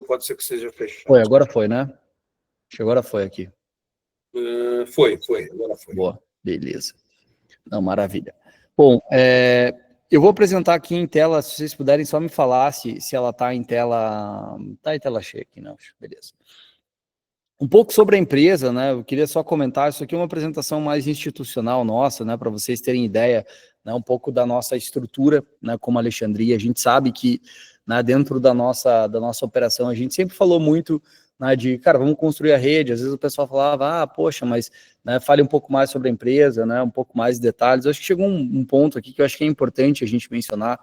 pode ser que seja fechado. Foi, agora foi, né? Acho que agora foi aqui. Foi, agora foi. Boa, beleza. Não, maravilha. Bom, eu vou apresentar aqui em tela, se vocês puderem só me falar se ela está em tela... Está em tela cheia aqui, não, beleza. Um pouco sobre a empresa, né? Eu queria só comentar, isso aqui é uma apresentação mais institucional nossa, né? Para vocês terem ideia, né? Um pouco da nossa estrutura, né? Como Alexandria, a gente sabe que, né? Dentro da nossa operação, a gente sempre falou muito, né? De, cara, vamos construir a rede. Às vezes o pessoal falava, poxa, mas, né? Fale um pouco mais sobre a empresa, né? Um pouco mais de detalhes. Eu acho que chegou um ponto aqui que eu acho que é importante a gente mencionar.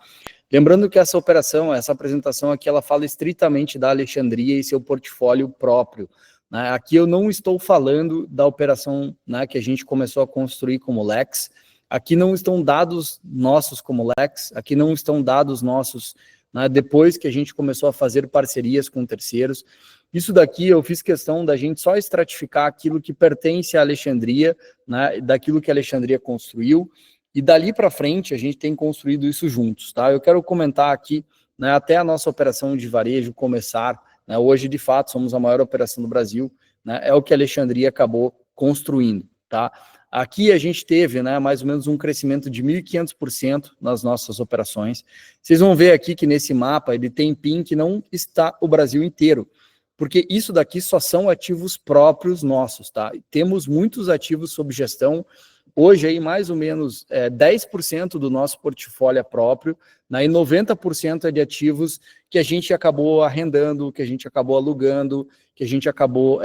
Lembrando que essa operação, essa apresentação aqui, ela fala estritamente da Alexandria e seu portfólio próprio. Aqui eu não estou falando da operação, né, que a gente começou a construir como Lex. Aqui não estão dados nossos como Lex, aqui não estão dados nossos, né, depois que a gente começou a fazer parcerias com terceiros. Isso daqui eu fiz questão da gente só estratificar aquilo que pertence à Alexandria, né, daquilo que a Alexandria construiu, e dali para frente a gente tem construído isso juntos. Tá? Eu quero comentar aqui, né, até a nossa operação de varejo começar. Hoje, de fato, somos a maior operação do Brasil, né, é o que a Alexandria acabou construindo. Tá? Aqui a gente teve, né, mais ou menos um crescimento de 1.500% nas nossas operações. Vocês vão ver aqui que nesse mapa ele tem PIN que não está o Brasil inteiro, porque isso daqui só são ativos próprios nossos. Tá? Temos muitos ativos sob gestão. Hoje, aí, mais ou menos 10% do nosso portfólio é próprio, né, e 90% é de ativos que a gente acabou arrendando, que a gente acabou alugando, que a gente acabou...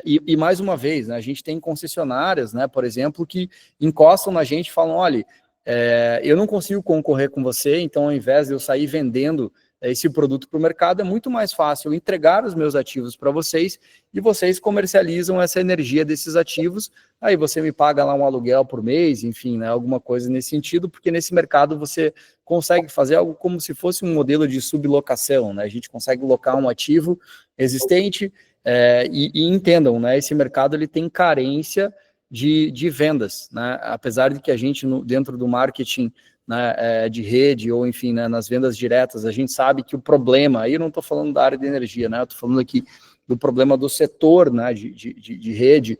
E mais uma vez, né, a gente tem concessionárias, né, por exemplo, que encostam na gente e falam, olha, eu não consigo concorrer com você, então ao invés de eu sair vendendo esse produto para o mercado, é muito mais fácil eu entregar os meus ativos para vocês e vocês comercializam essa energia desses ativos, aí você me paga lá um aluguel por mês, enfim, né, alguma coisa nesse sentido, porque nesse mercado você consegue fazer algo como se fosse um modelo de sublocação, né, a gente consegue locar um ativo existente e entendam, né, esse mercado ele tem carência de vendas, né, apesar de que a gente dentro do marketing, né, de rede, ou enfim, né, nas vendas diretas, a gente sabe que o problema, aí eu não estou falando da área de energia, né, eu estou falando aqui do problema do setor, né, de rede,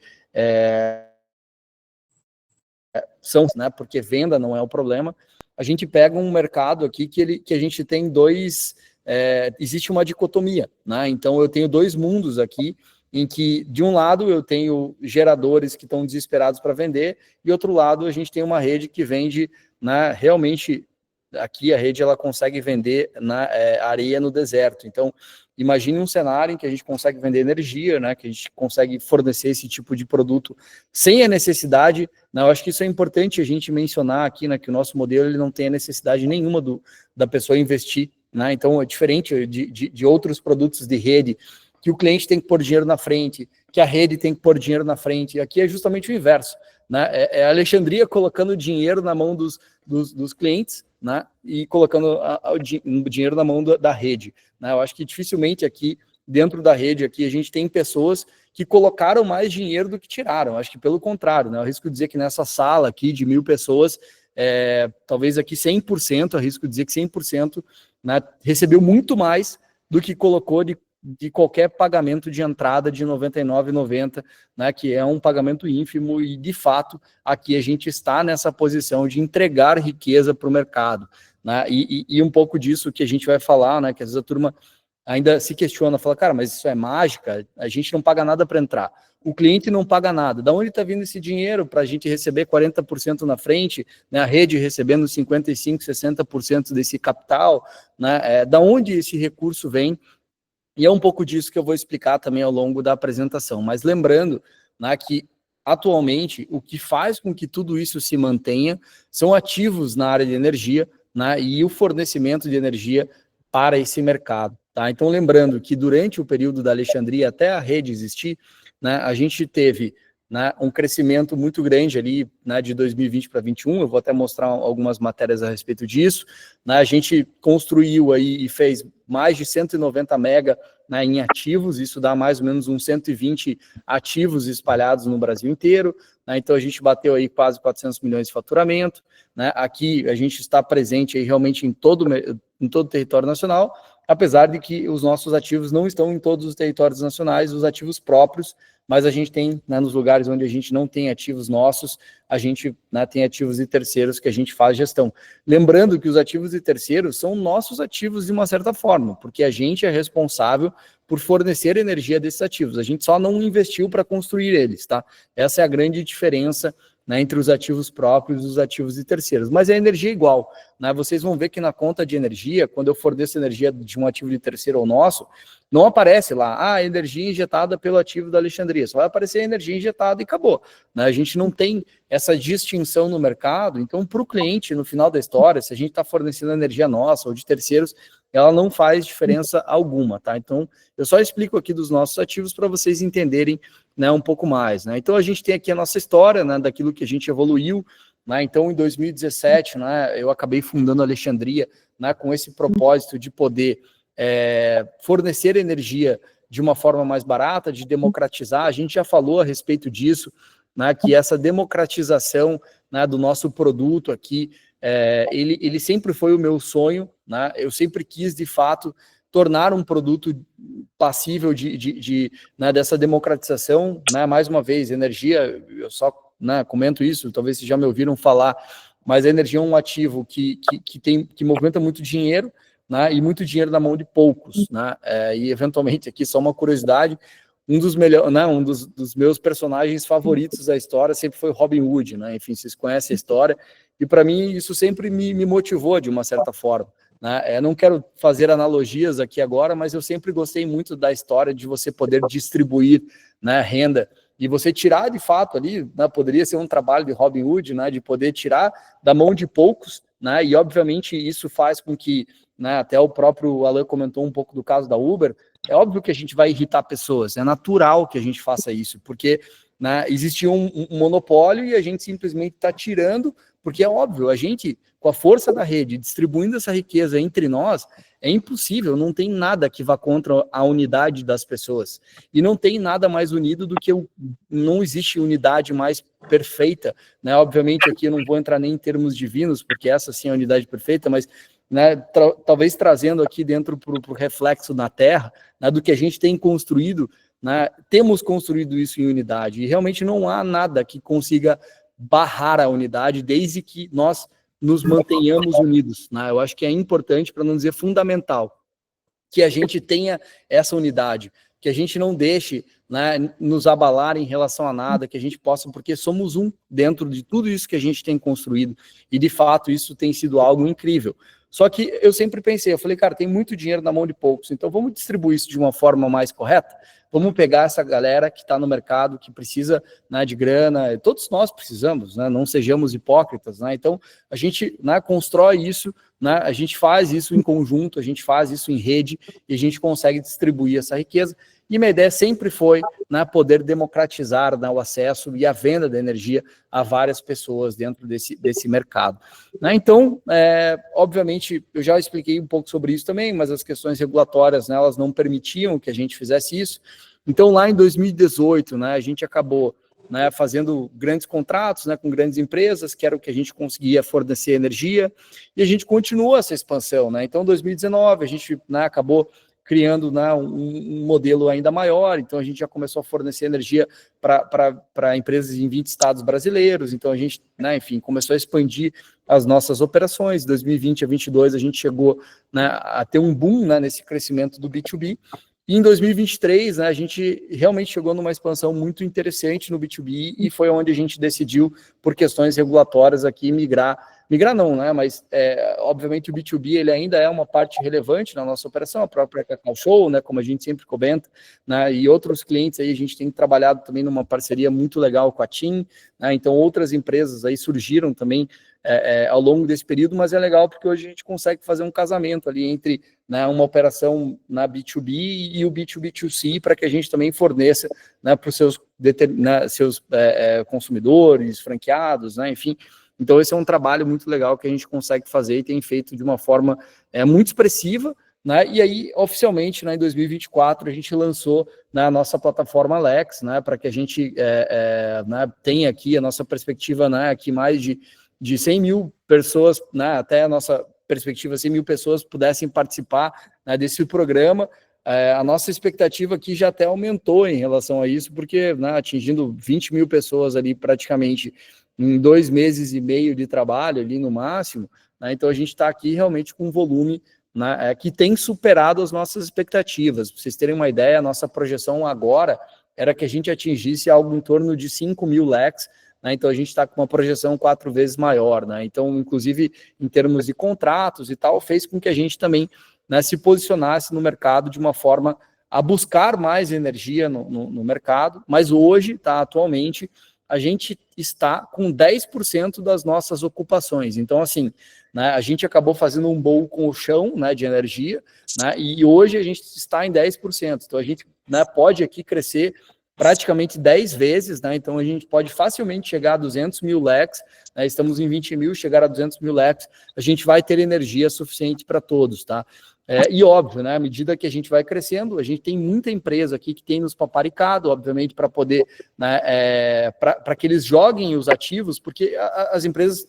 são, né, porque venda não é o problema. A gente pega um mercado aqui que a gente tem existe uma dicotomia, né, então eu tenho dois mundos aqui, em que, de um lado, eu tenho geradores que estão desesperados para vender, e outro lado, a gente tem uma rede que vende, né, realmente, aqui a rede ela consegue vender areia no deserto. Então, imagine um cenário em que a gente consegue vender energia, né, que a gente consegue fornecer esse tipo de produto sem a necessidade, né, eu acho que isso é importante a gente mencionar aqui, né, que o nosso modelo ele não tem a necessidade nenhuma da pessoa investir, né, então é diferente de outros produtos de rede, que o cliente tem que pôr dinheiro na frente, que a rede tem que pôr dinheiro na frente. Aqui é justamente o inverso, né? É a Alexandria colocando dinheiro na mão dos clientes, né? E colocando o dinheiro na mão da rede, né? Eu acho que dificilmente aqui, dentro da rede, aqui, a gente tem pessoas que colocaram mais dinheiro do que tiraram. Eu acho que pelo contrário, né? Eu arrisco dizer que nessa sala aqui de 1.000 pessoas, talvez aqui 100%, arrisco dizer que 100%, né, recebeu muito mais do que colocou de qualquer pagamento de entrada de R$ 99,90, né, que é um pagamento ínfimo, e de fato aqui a gente está nessa posição de entregar riqueza para o mercado, né, e um pouco disso que a gente vai falar, né, que às vezes a turma ainda se questiona, fala, cara, mas isso é mágica, a gente não paga nada para entrar, o cliente não paga nada, da onde está vindo esse dinheiro para a gente receber 40% na frente, né, a rede recebendo 55%, 60% desse capital, né, da onde esse recurso vem? E é um pouco disso que eu vou explicar também ao longo da apresentação. Mas lembrando, né, que atualmente o que faz com que tudo isso se mantenha são ativos na área de energia, né, e o fornecimento de energia para esse mercado. Tá? Então lembrando que durante o período da Alexandria, até a rede existir, né, a gente teve, né, um crescimento muito grande ali, né, de 2020 para 2021, eu vou até mostrar algumas matérias a respeito disso, né, a gente construiu aí e fez mais de 190 mega, né, em ativos, isso dá mais ou menos uns 120 ativos espalhados no Brasil inteiro, né, então a gente bateu aí quase 400 milhões de faturamento, né, aqui a gente está presente aí realmente em todo o território nacional, apesar de que os nossos ativos não estão em todos os territórios nacionais, os ativos próprios, mas a gente tem, né, nos lugares onde a gente não tem ativos nossos, a gente, né, tem ativos de terceiros que a gente faz gestão. Lembrando que os ativos de terceiros são nossos ativos de uma certa forma, porque a gente é responsável por fornecer energia desses ativos. A gente só não investiu para construir eles, tá? Essa é a grande diferença, né, entre os ativos próprios e os ativos de terceiros. Mas a energia é igual, né? Vocês vão ver que na conta de energia, quando eu forneço energia de um ativo de terceiro ou nosso, não aparece lá, energia injetada pelo ativo da Alexandria, só vai aparecer a energia injetada e acabou, né? A gente não tem essa distinção no mercado, então para o cliente, no final da história, se a gente está fornecendo energia nossa ou de terceiros, ela não faz diferença alguma, tá? Então, eu só explico aqui dos nossos ativos para vocês entenderem, né, um pouco mais, né? Então, a gente tem aqui a nossa história, né, daquilo que a gente evoluiu, né? Então, em 2017, né, eu acabei fundando a Alexandria, né, com esse propósito de poder fornecer energia de uma forma mais barata, de democratizar. A gente já falou a respeito disso, né, que essa democratização, né, do nosso produto aqui, ele sempre foi o meu sonho, né? Eu sempre quis, de fato, tornar um produto passível né, dessa democratização, né? Mais uma vez, energia, eu só, né, comento isso, talvez vocês já me ouviram falar, mas a energia é um ativo que movimenta muito dinheiro, né, e muito dinheiro na mão de poucos, né? E eventualmente, aqui só uma curiosidade, um dos meus personagens favoritos da história sempre foi Robin Hood, né? Enfim, vocês conhecem a história, e para mim isso sempre me motivou de uma certa forma, né? Eu não quero fazer analogias aqui agora, mas eu sempre gostei muito da história de você poder distribuir, né, renda, e você tirar de fato ali, né, poderia ser um trabalho de Robin Hood, né, de poder tirar da mão de poucos, né, e obviamente isso faz com que, né, até o próprio Alan comentou um pouco do caso da Uber, é óbvio que a gente vai irritar pessoas, é natural que a gente faça isso, porque, né, existe um monopólio e a gente simplesmente está tirando, porque é óbvio, a gente, com a força da rede, distribuindo essa riqueza entre nós, é impossível, não tem nada que vá contra a unidade das pessoas. E não tem nada mais unido do que não existe unidade mais perfeita, né? Obviamente aqui eu não vou entrar nem em termos divinos, porque essa sim é a unidade perfeita, mas, né, talvez trazendo aqui dentro para o reflexo na Terra, né, do que a gente tem construído, né, temos construído isso em unidade, e realmente não há nada que consiga barrar a unidade, desde que nós nos mantenhamos unidos, né? Eu acho que é importante, para não dizer fundamental, que a gente tenha essa unidade, que a gente não deixe, né, nos abalar em relação a nada, que a gente possa, porque somos um dentro de tudo isso que a gente tem construído, e de fato isso tem sido algo incrível. Só que eu sempre pensei, eu falei, cara, tem muito dinheiro na mão de poucos, então vamos distribuir isso de uma forma mais correta? Vamos pegar essa galera que está no mercado, que precisa, né, de grana, todos nós precisamos, né, não sejamos hipócritas, né, então a gente, né, constrói isso, né, a gente faz isso em conjunto, a gente faz isso em rede, e a gente consegue distribuir essa riqueza, e minha ideia sempre foi, né, poder democratizar, né, o acesso e a venda da energia a várias pessoas dentro desse mercado, né? Então, obviamente, eu já expliquei um pouco sobre isso também, mas as questões regulatórias, né, elas não permitiam que a gente fizesse isso. Então, lá em 2018, né, a gente acabou, né, fazendo grandes contratos, né, com grandes empresas, que era o que a gente conseguia fornecer energia, e a gente continua essa expansão, né? Então, em 2019, a gente, né, acabou criando, né, um modelo ainda maior, então a gente já começou a fornecer energia para empresas em 20 estados brasileiros, então a gente, né, enfim, começou a expandir as nossas operações. De 2020 a 2022 a gente chegou, né, a ter um boom, né, nesse crescimento do B2B, e em 2023, né, a gente realmente chegou numa expansão muito interessante no B2B, e foi onde a gente decidiu, por questões regulatórias aqui, migrar não, né, mas obviamente o B2B ele ainda é uma parte relevante na nossa operação, a própria Cacau Show, né, como a gente sempre comenta, né, e outros clientes aí, a gente tem trabalhado também numa parceria muito legal com a TIM, né, então outras empresas aí surgiram também ao longo desse período, mas é legal porque hoje a gente consegue fazer um casamento ali entre, né, uma operação na B2B e o B2B2C, para que a gente também forneça, né, para os seus consumidores, franqueados, né, enfim. Então, esse é um trabalho muito legal que a gente consegue fazer e tem feito de uma forma muito expressiva, né? E aí, oficialmente, né, em 2024, a gente lançou, né, a nossa plataforma Alex, né, para que a gente né, tenha aqui a nossa perspectiva, né, aqui mais de 100 mil pessoas, né, até a nossa perspectiva, 100 mil pessoas pudessem participar, né, desse programa. A nossa expectativa aqui já até aumentou em relação a isso, porque, né, atingindo 20 mil pessoas ali praticamente em 2 meses e meio de trabalho ali no máximo, né, então a gente está aqui realmente com um volume, né, que tem superado as nossas expectativas. Para vocês terem uma ideia, a nossa projeção agora era que a gente atingisse algo em torno de 5 mil leques, né, então a gente está com uma projeção 4 vezes maior, né, então inclusive em termos de contratos e tal, fez com que a gente também, né, se posicionasse no mercado de uma forma a buscar mais energia no mercado, mas hoje, tá, atualmente, a gente está com 10% das nossas ocupações. Então, assim, né, a gente acabou fazendo um bolo com o chão, né, de energia, né, e hoje a gente está em 10%. Então, a gente, né, pode aqui crescer praticamente 10 vezes, né, então a gente pode facilmente chegar a 200 mil leques, né, estamos em 20 mil, chegar a 200 mil leques, a gente vai ter energia suficiente para todos, tá? E óbvio, né, à medida que a gente vai crescendo, a gente tem muita empresa aqui que tem nos paparicado, obviamente, para poder, né, para que eles joguem os ativos, porque as empresas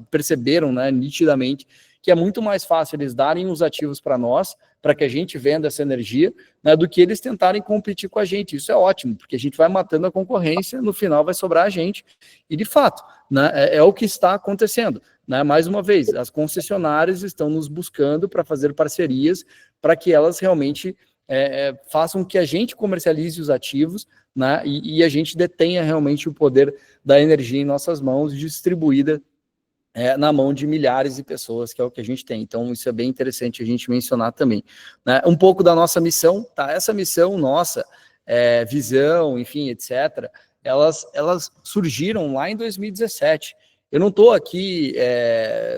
perceberam, né, nitidamente, que é muito mais fácil eles darem os ativos para nós, para que a gente venda essa energia, né, do que eles tentarem competir com a gente. Isso é ótimo, porque a gente vai matando a concorrência, no final vai sobrar a gente, e de fato, né, é o que está acontecendo. Né? Mais uma vez, as concessionárias estão nos buscando para fazer parcerias para que elas realmente façam que a gente comercialize os ativos, né? E a gente detenha realmente o poder da energia em nossas mãos, distribuída na mão de milhares de pessoas, que é o que a gente tem. Então, isso é bem interessante a gente mencionar também. Né? Um pouco da nossa missão, tá? Essa missão nossa, visão, enfim, etc., elas surgiram lá em 2017. Eu não estou aqui,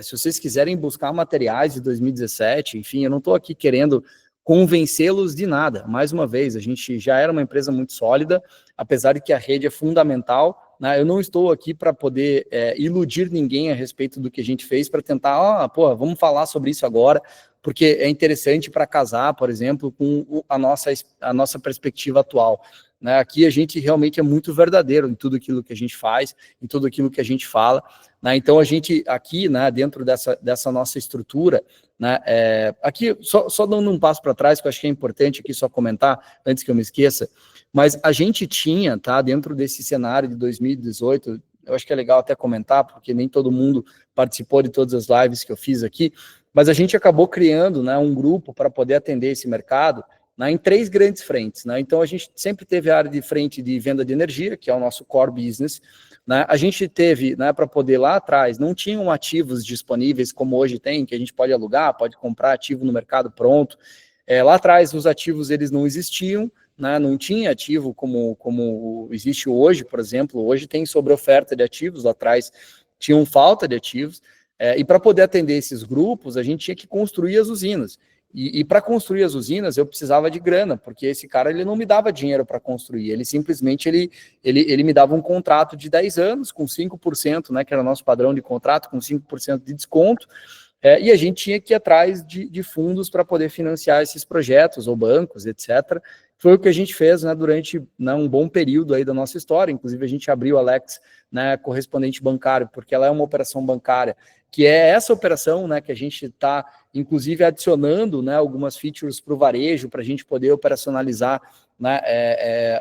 se vocês quiserem buscar materiais de 2017, enfim, eu não estou aqui querendo convencê-los de nada. Mais uma vez, a gente já era uma empresa muito sólida, apesar de que a rede é fundamental, né? Eu não estou aqui para poder iludir ninguém a respeito do que a gente fez, para tentar, vamos falar sobre isso agora, porque é interessante para casar, por exemplo, com a nossa perspectiva atual. Né? Aqui a gente realmente é muito verdadeiro em tudo aquilo que a gente faz, em tudo aquilo que a gente fala. Né? Então, a gente aqui, né, dentro dessa nossa estrutura, né, aqui, só dando um passo para trás, que eu acho que é importante aqui só comentar, antes que eu me esqueça, mas a gente tinha, tá, dentro desse cenário de 2018, eu acho que é legal até comentar, porque nem todo mundo participou de todas as lives que eu fiz aqui, mas a gente acabou criando, né, um grupo para poder atender esse mercado, né, em 3 grandes frentes. Né? Então, a gente sempre teve a área de frente de venda de energia, que é o nosso core business. Né? A gente teve, né, para poder lá atrás, não tinham ativos disponíveis como hoje tem, que a gente pode alugar, pode comprar ativo no mercado pronto. Lá atrás, os ativos eles não existiam, né? Não tinha ativo como existe hoje, por exemplo. Hoje tem sobreoferta de ativos, lá atrás tinham falta de ativos. E para poder atender esses grupos, a gente tinha que construir as usinas. E para construir as usinas, eu precisava de grana, porque esse cara ele não me dava dinheiro para construir, ele simplesmente ele me dava um contrato de 10 anos, com 5%, né, que era o nosso padrão de contrato, com 5% de desconto, e a gente tinha que ir atrás de fundos para poder financiar esses projetos, ou bancos, etc. Foi o que a gente fez, né, durante, né, um bom período aí da nossa história. Inclusive a gente abriu a Alex, né, correspondente bancário, porque ela é uma operação bancária, que é essa operação, né, que a gente está, inclusive, adicionando, né, algumas features para o varejo, para a gente poder operacionalizar, né,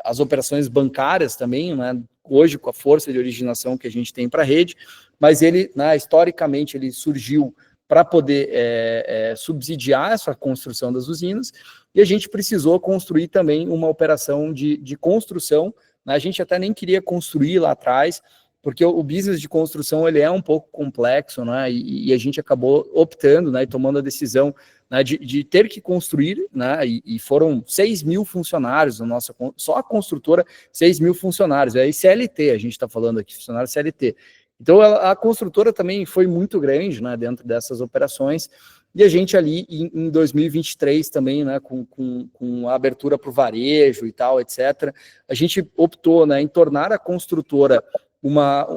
as operações bancárias também, né, hoje com a força de originação que a gente tem para a rede, mas ele, né, historicamente, ele surgiu para poder subsidiar essa construção das usinas, e a gente precisou construir também uma operação de construção, né, a gente até nem queria construir lá atrás, porque o business de construção ele é um pouco complexo, né, e a gente acabou optando, né, e tomando a decisão, né, de ter que construir, né, e foram 6 mil funcionários, só a construtora, 6 mil funcionários, é CLT, a gente está falando aqui, funcionário CLT. Então a construtora também foi muito grande, né, dentro dessas operações, e a gente ali em 2023 também, né, com a abertura para o varejo e tal, etc., a gente optou, né, em tornar a construtora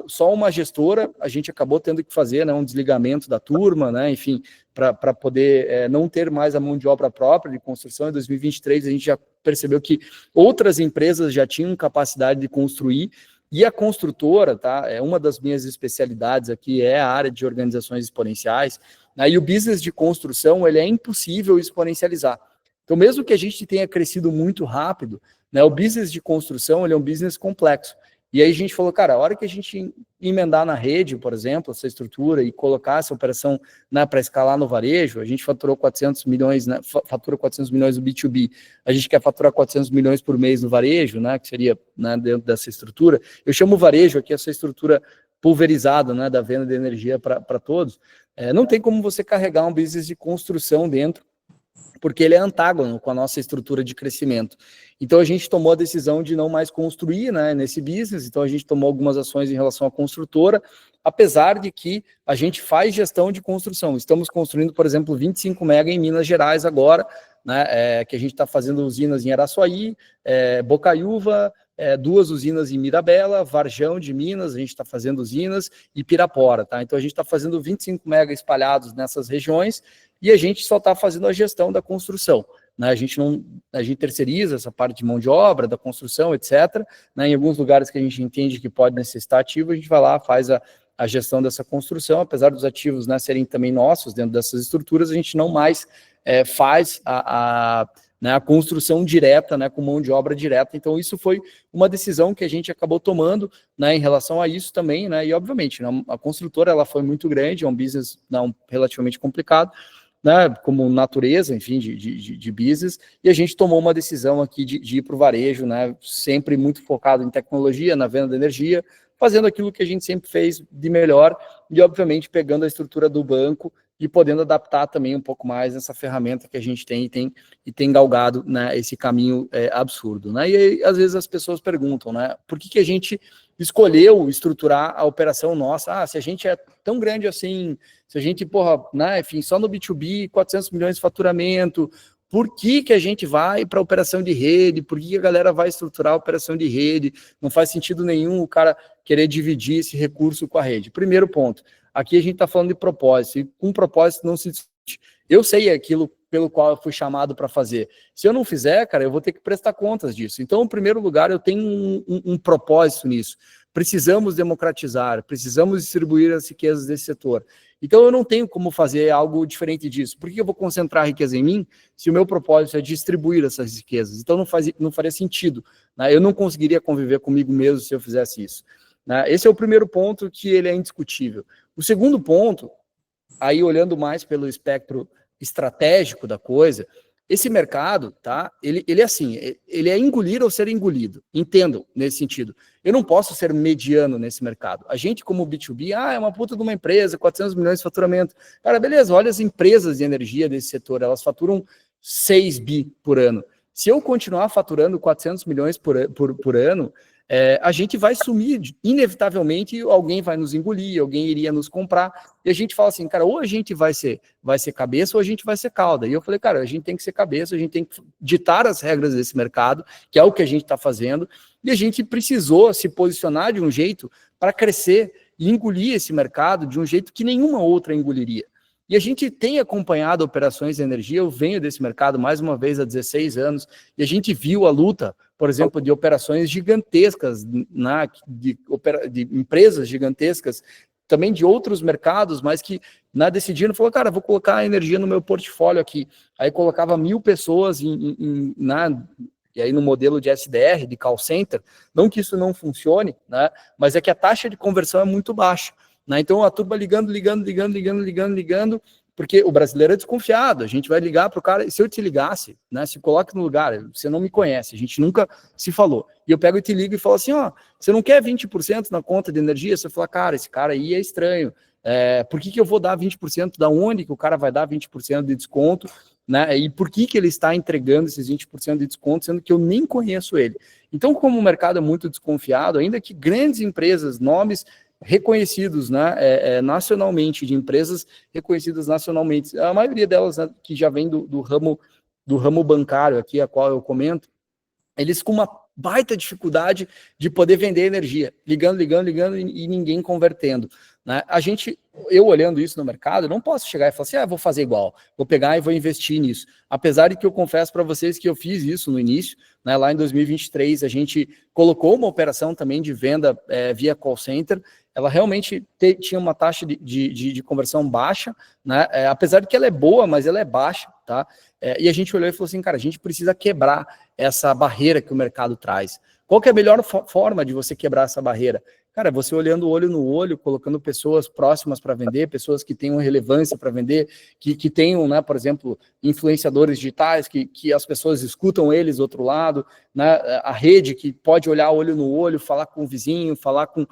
só uma gestora. A gente acabou tendo que fazer, né, um desligamento da turma, né, enfim, para poder não ter mais a mão de obra própria de construção. Em 2023 a gente já percebeu que outras empresas já tinham capacidade de construir, e a construtora, tá, uma das minhas especialidades aqui é a área de organizações exponenciais, né? E o business de construção, ele é impossível exponencializar. Então, mesmo que a gente tenha crescido muito rápido, né, o business de construção, ele é um business complexo. E aí a gente falou, cara, a hora que a gente emendar na rede, por exemplo, essa estrutura e colocar essa operação, né, para escalar no varejo, a gente faturou 400 milhões, né, fatura 400 milhões no B2B, a gente quer faturar 400 milhões por mês no varejo, né, que seria, né, dentro dessa estrutura. Eu chamo varejo aqui essa estrutura pulverizada, né, da venda de energia para todos. Não tem como você carregar um business de construção dentro, porque ele é antágono com a nossa estrutura de crescimento. Então, a gente tomou a decisão de não mais construir, né, nesse business, então a gente tomou algumas ações em relação à construtora, apesar de que a gente faz gestão de construção. Estamos construindo, por exemplo, 25 mega em Minas Gerais agora, né, que a gente está fazendo usinas em Araçuaí, Bocaiúva, 2 usinas em Mirabela, Varjão de Minas, a gente está fazendo usinas, e Pirapora, tá? Então, a gente está fazendo 25 mega espalhados nessas regiões, e a gente só está fazendo a gestão da construção, né? A gente terceiriza essa parte de mão de obra, da construção, etc., né? Em alguns lugares que a gente entende que pode necessitar ativo, a gente vai lá, faz a gestão dessa construção, apesar dos ativos, né, serem também nossos dentro dessas estruturas, a gente não mais faz né, a construção direta, né, com mão de obra direta. Então, isso foi uma decisão que a gente acabou tomando, né, em relação a isso também, né, e obviamente, né, a construtora, ela foi muito grande, é um business não, relativamente complicado, né, como natureza, enfim, de business, e a gente tomou uma decisão aqui de ir para o varejo, né, sempre muito focado em tecnologia, na venda de energia, fazendo aquilo que a gente sempre fez de melhor, e obviamente pegando a estrutura do banco e podendo adaptar também um pouco mais essa ferramenta que a gente tem e tem galgado, né, esse caminho absurdo, né? E aí, às vezes as pessoas perguntam, né, por que a gente escolheu estruturar a operação nossa? Se a gente é tão grande assim, se a gente, né, enfim, só no B2B, 400 milhões de faturamento, por que a gente vai para a operação de rede? Por que a galera vai estruturar a operação de rede? Não faz sentido nenhum o cara querer dividir esse recurso com a rede. Primeiro ponto, aqui a gente está falando de propósito, e com propósito não se discute. Eu sei aquilo pelo qual eu fui chamado para fazer. Se eu não fizer, cara, eu vou ter que prestar contas disso. Então, em primeiro lugar, eu tenho um propósito nisso. Precisamos democratizar, precisamos distribuir as riquezas desse setor. Então, eu não tenho como fazer algo diferente disso. Por que eu vou concentrar a riqueza em mim se o meu propósito é distribuir essas riquezas? Então, não faria sentido, né? Eu não conseguiria conviver comigo mesmo se eu fizesse isso, né? Esse é o primeiro ponto, que ele é indiscutível. O segundo ponto, aí olhando mais pelo espectro estratégico da coisa, esse mercado, tá? Ele é assim, ele é engolir ou ser engolido. Entendam nesse sentido. Eu não posso ser mediano nesse mercado. A gente, como B2B, é uma puta de uma empresa, 400 milhões de faturamento. Cara, beleza, olha as empresas de energia desse setor, elas faturam 6 bi por ano. Se eu continuar faturando 400 milhões por ano, a gente vai sumir, inevitavelmente alguém vai nos engolir, alguém iria nos comprar, e a gente fala assim, cara, ou a gente vai ser cabeça ou a gente vai ser cauda. E eu falei, cara, a gente tem que ser cabeça, a gente tem que ditar as regras desse mercado, que é o que a gente está fazendo, e a gente precisou se posicionar de um jeito para crescer e engolir esse mercado de um jeito que nenhuma outra engoliria. E a gente tem acompanhado operações de energia, eu venho desse mercado mais uma vez há 16 anos, e a gente viu a luta, por exemplo, de operações gigantescas, de empresas gigantescas, também de outros mercados, mas que decidiram, falou, cara, vou colocar a energia no meu portfólio aqui. Aí colocava 1.000 pessoas e aí no modelo de SDR, de call center, não que isso não funcione, né, mas é que a taxa de conversão é muito baixa. Então a turma ligando, porque o brasileiro é desconfiado, a gente vai ligar para o cara, se eu te ligasse, né, se coloque no lugar, você não me conhece, a gente nunca se falou, e eu pego e te ligo e falo assim, você não quer 20% na conta de energia? Você fala, cara, esse cara aí é estranho, por que eu vou dar 20%, da onde que o cara vai dar 20% de desconto, né, e por que ele está entregando esses 20% de desconto, sendo que eu nem conheço ele? Então, como o mercado é muito desconfiado, ainda que grandes empresas, nomes reconhecidos, né, nacionalmente, de empresas reconhecidas nacionalmente, a maioria delas, né, que já vem do ramo bancário aqui, a qual eu comento, eles com uma baita dificuldade de poder vender energia, ligando e ninguém convertendo, né? A gente eu olhando isso no mercado, eu não posso chegar e falar assim, vou fazer igual, vou pegar e vou investir nisso. Apesar de que eu confesso para vocês que eu fiz isso no início, né, lá em 2023, a gente colocou uma operação também de venda via call center, ela realmente tinha uma taxa de conversão baixa, né, apesar de que ela é boa, mas ela é baixa, tá? E a gente olhou e falou assim, cara, a gente precisa quebrar essa barreira que o mercado traz. Qual que é a melhor forma de você quebrar essa barreira? Cara, você olhando olho no olho, colocando pessoas próximas para vender, pessoas que tenham relevância para vender, que tenham, né, por exemplo, influenciadores digitais, que as pessoas escutam eles do outro lado, né, a rede que pode olhar olho no olho, falar com o vizinho, falar com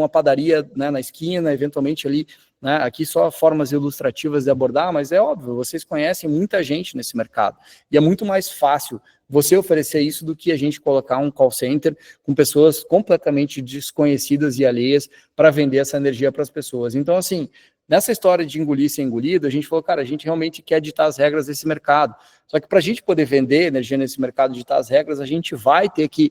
a padaria, né, na esquina, eventualmente ali, né, aqui só formas ilustrativas de abordar, mas é óbvio, vocês conhecem muita gente nesse mercado, e é muito mais fácil você oferecer isso do que a gente colocar um call center com pessoas completamente desconhecidas e alheias para vender essa energia para as pessoas. Então, assim, nessa história de engolir ser engolido, a gente falou, cara, a gente realmente quer ditar as regras desse mercado. Só que para a gente poder vender energia nesse mercado, ditar as regras, a gente vai ter que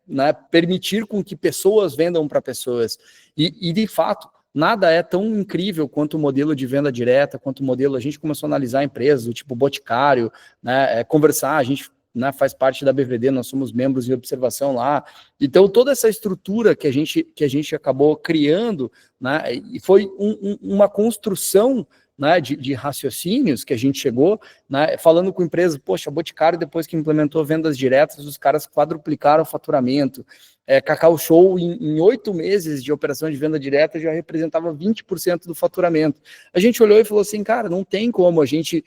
né, permitir com que pessoas vendam para pessoas. E, de fato, nada é tão incrível quanto o modelo de venda direta, quanto o modelo, a gente começou a analisar empresas do tipo Boticário, né, conversar, a gente, né, faz parte da BVD, nós somos membros de observação lá, então toda essa estrutura que a gente acabou criando, né, e foi uma construção, né, de raciocínios que a gente chegou, né, falando com empresas, poxa, Boticário, depois que implementou vendas diretas, os caras quadruplicaram o faturamento, Cacau Show, em 8 meses de operação de venda direta, já representava 20% do faturamento. A gente olhou e falou assim, cara, não tem como a gente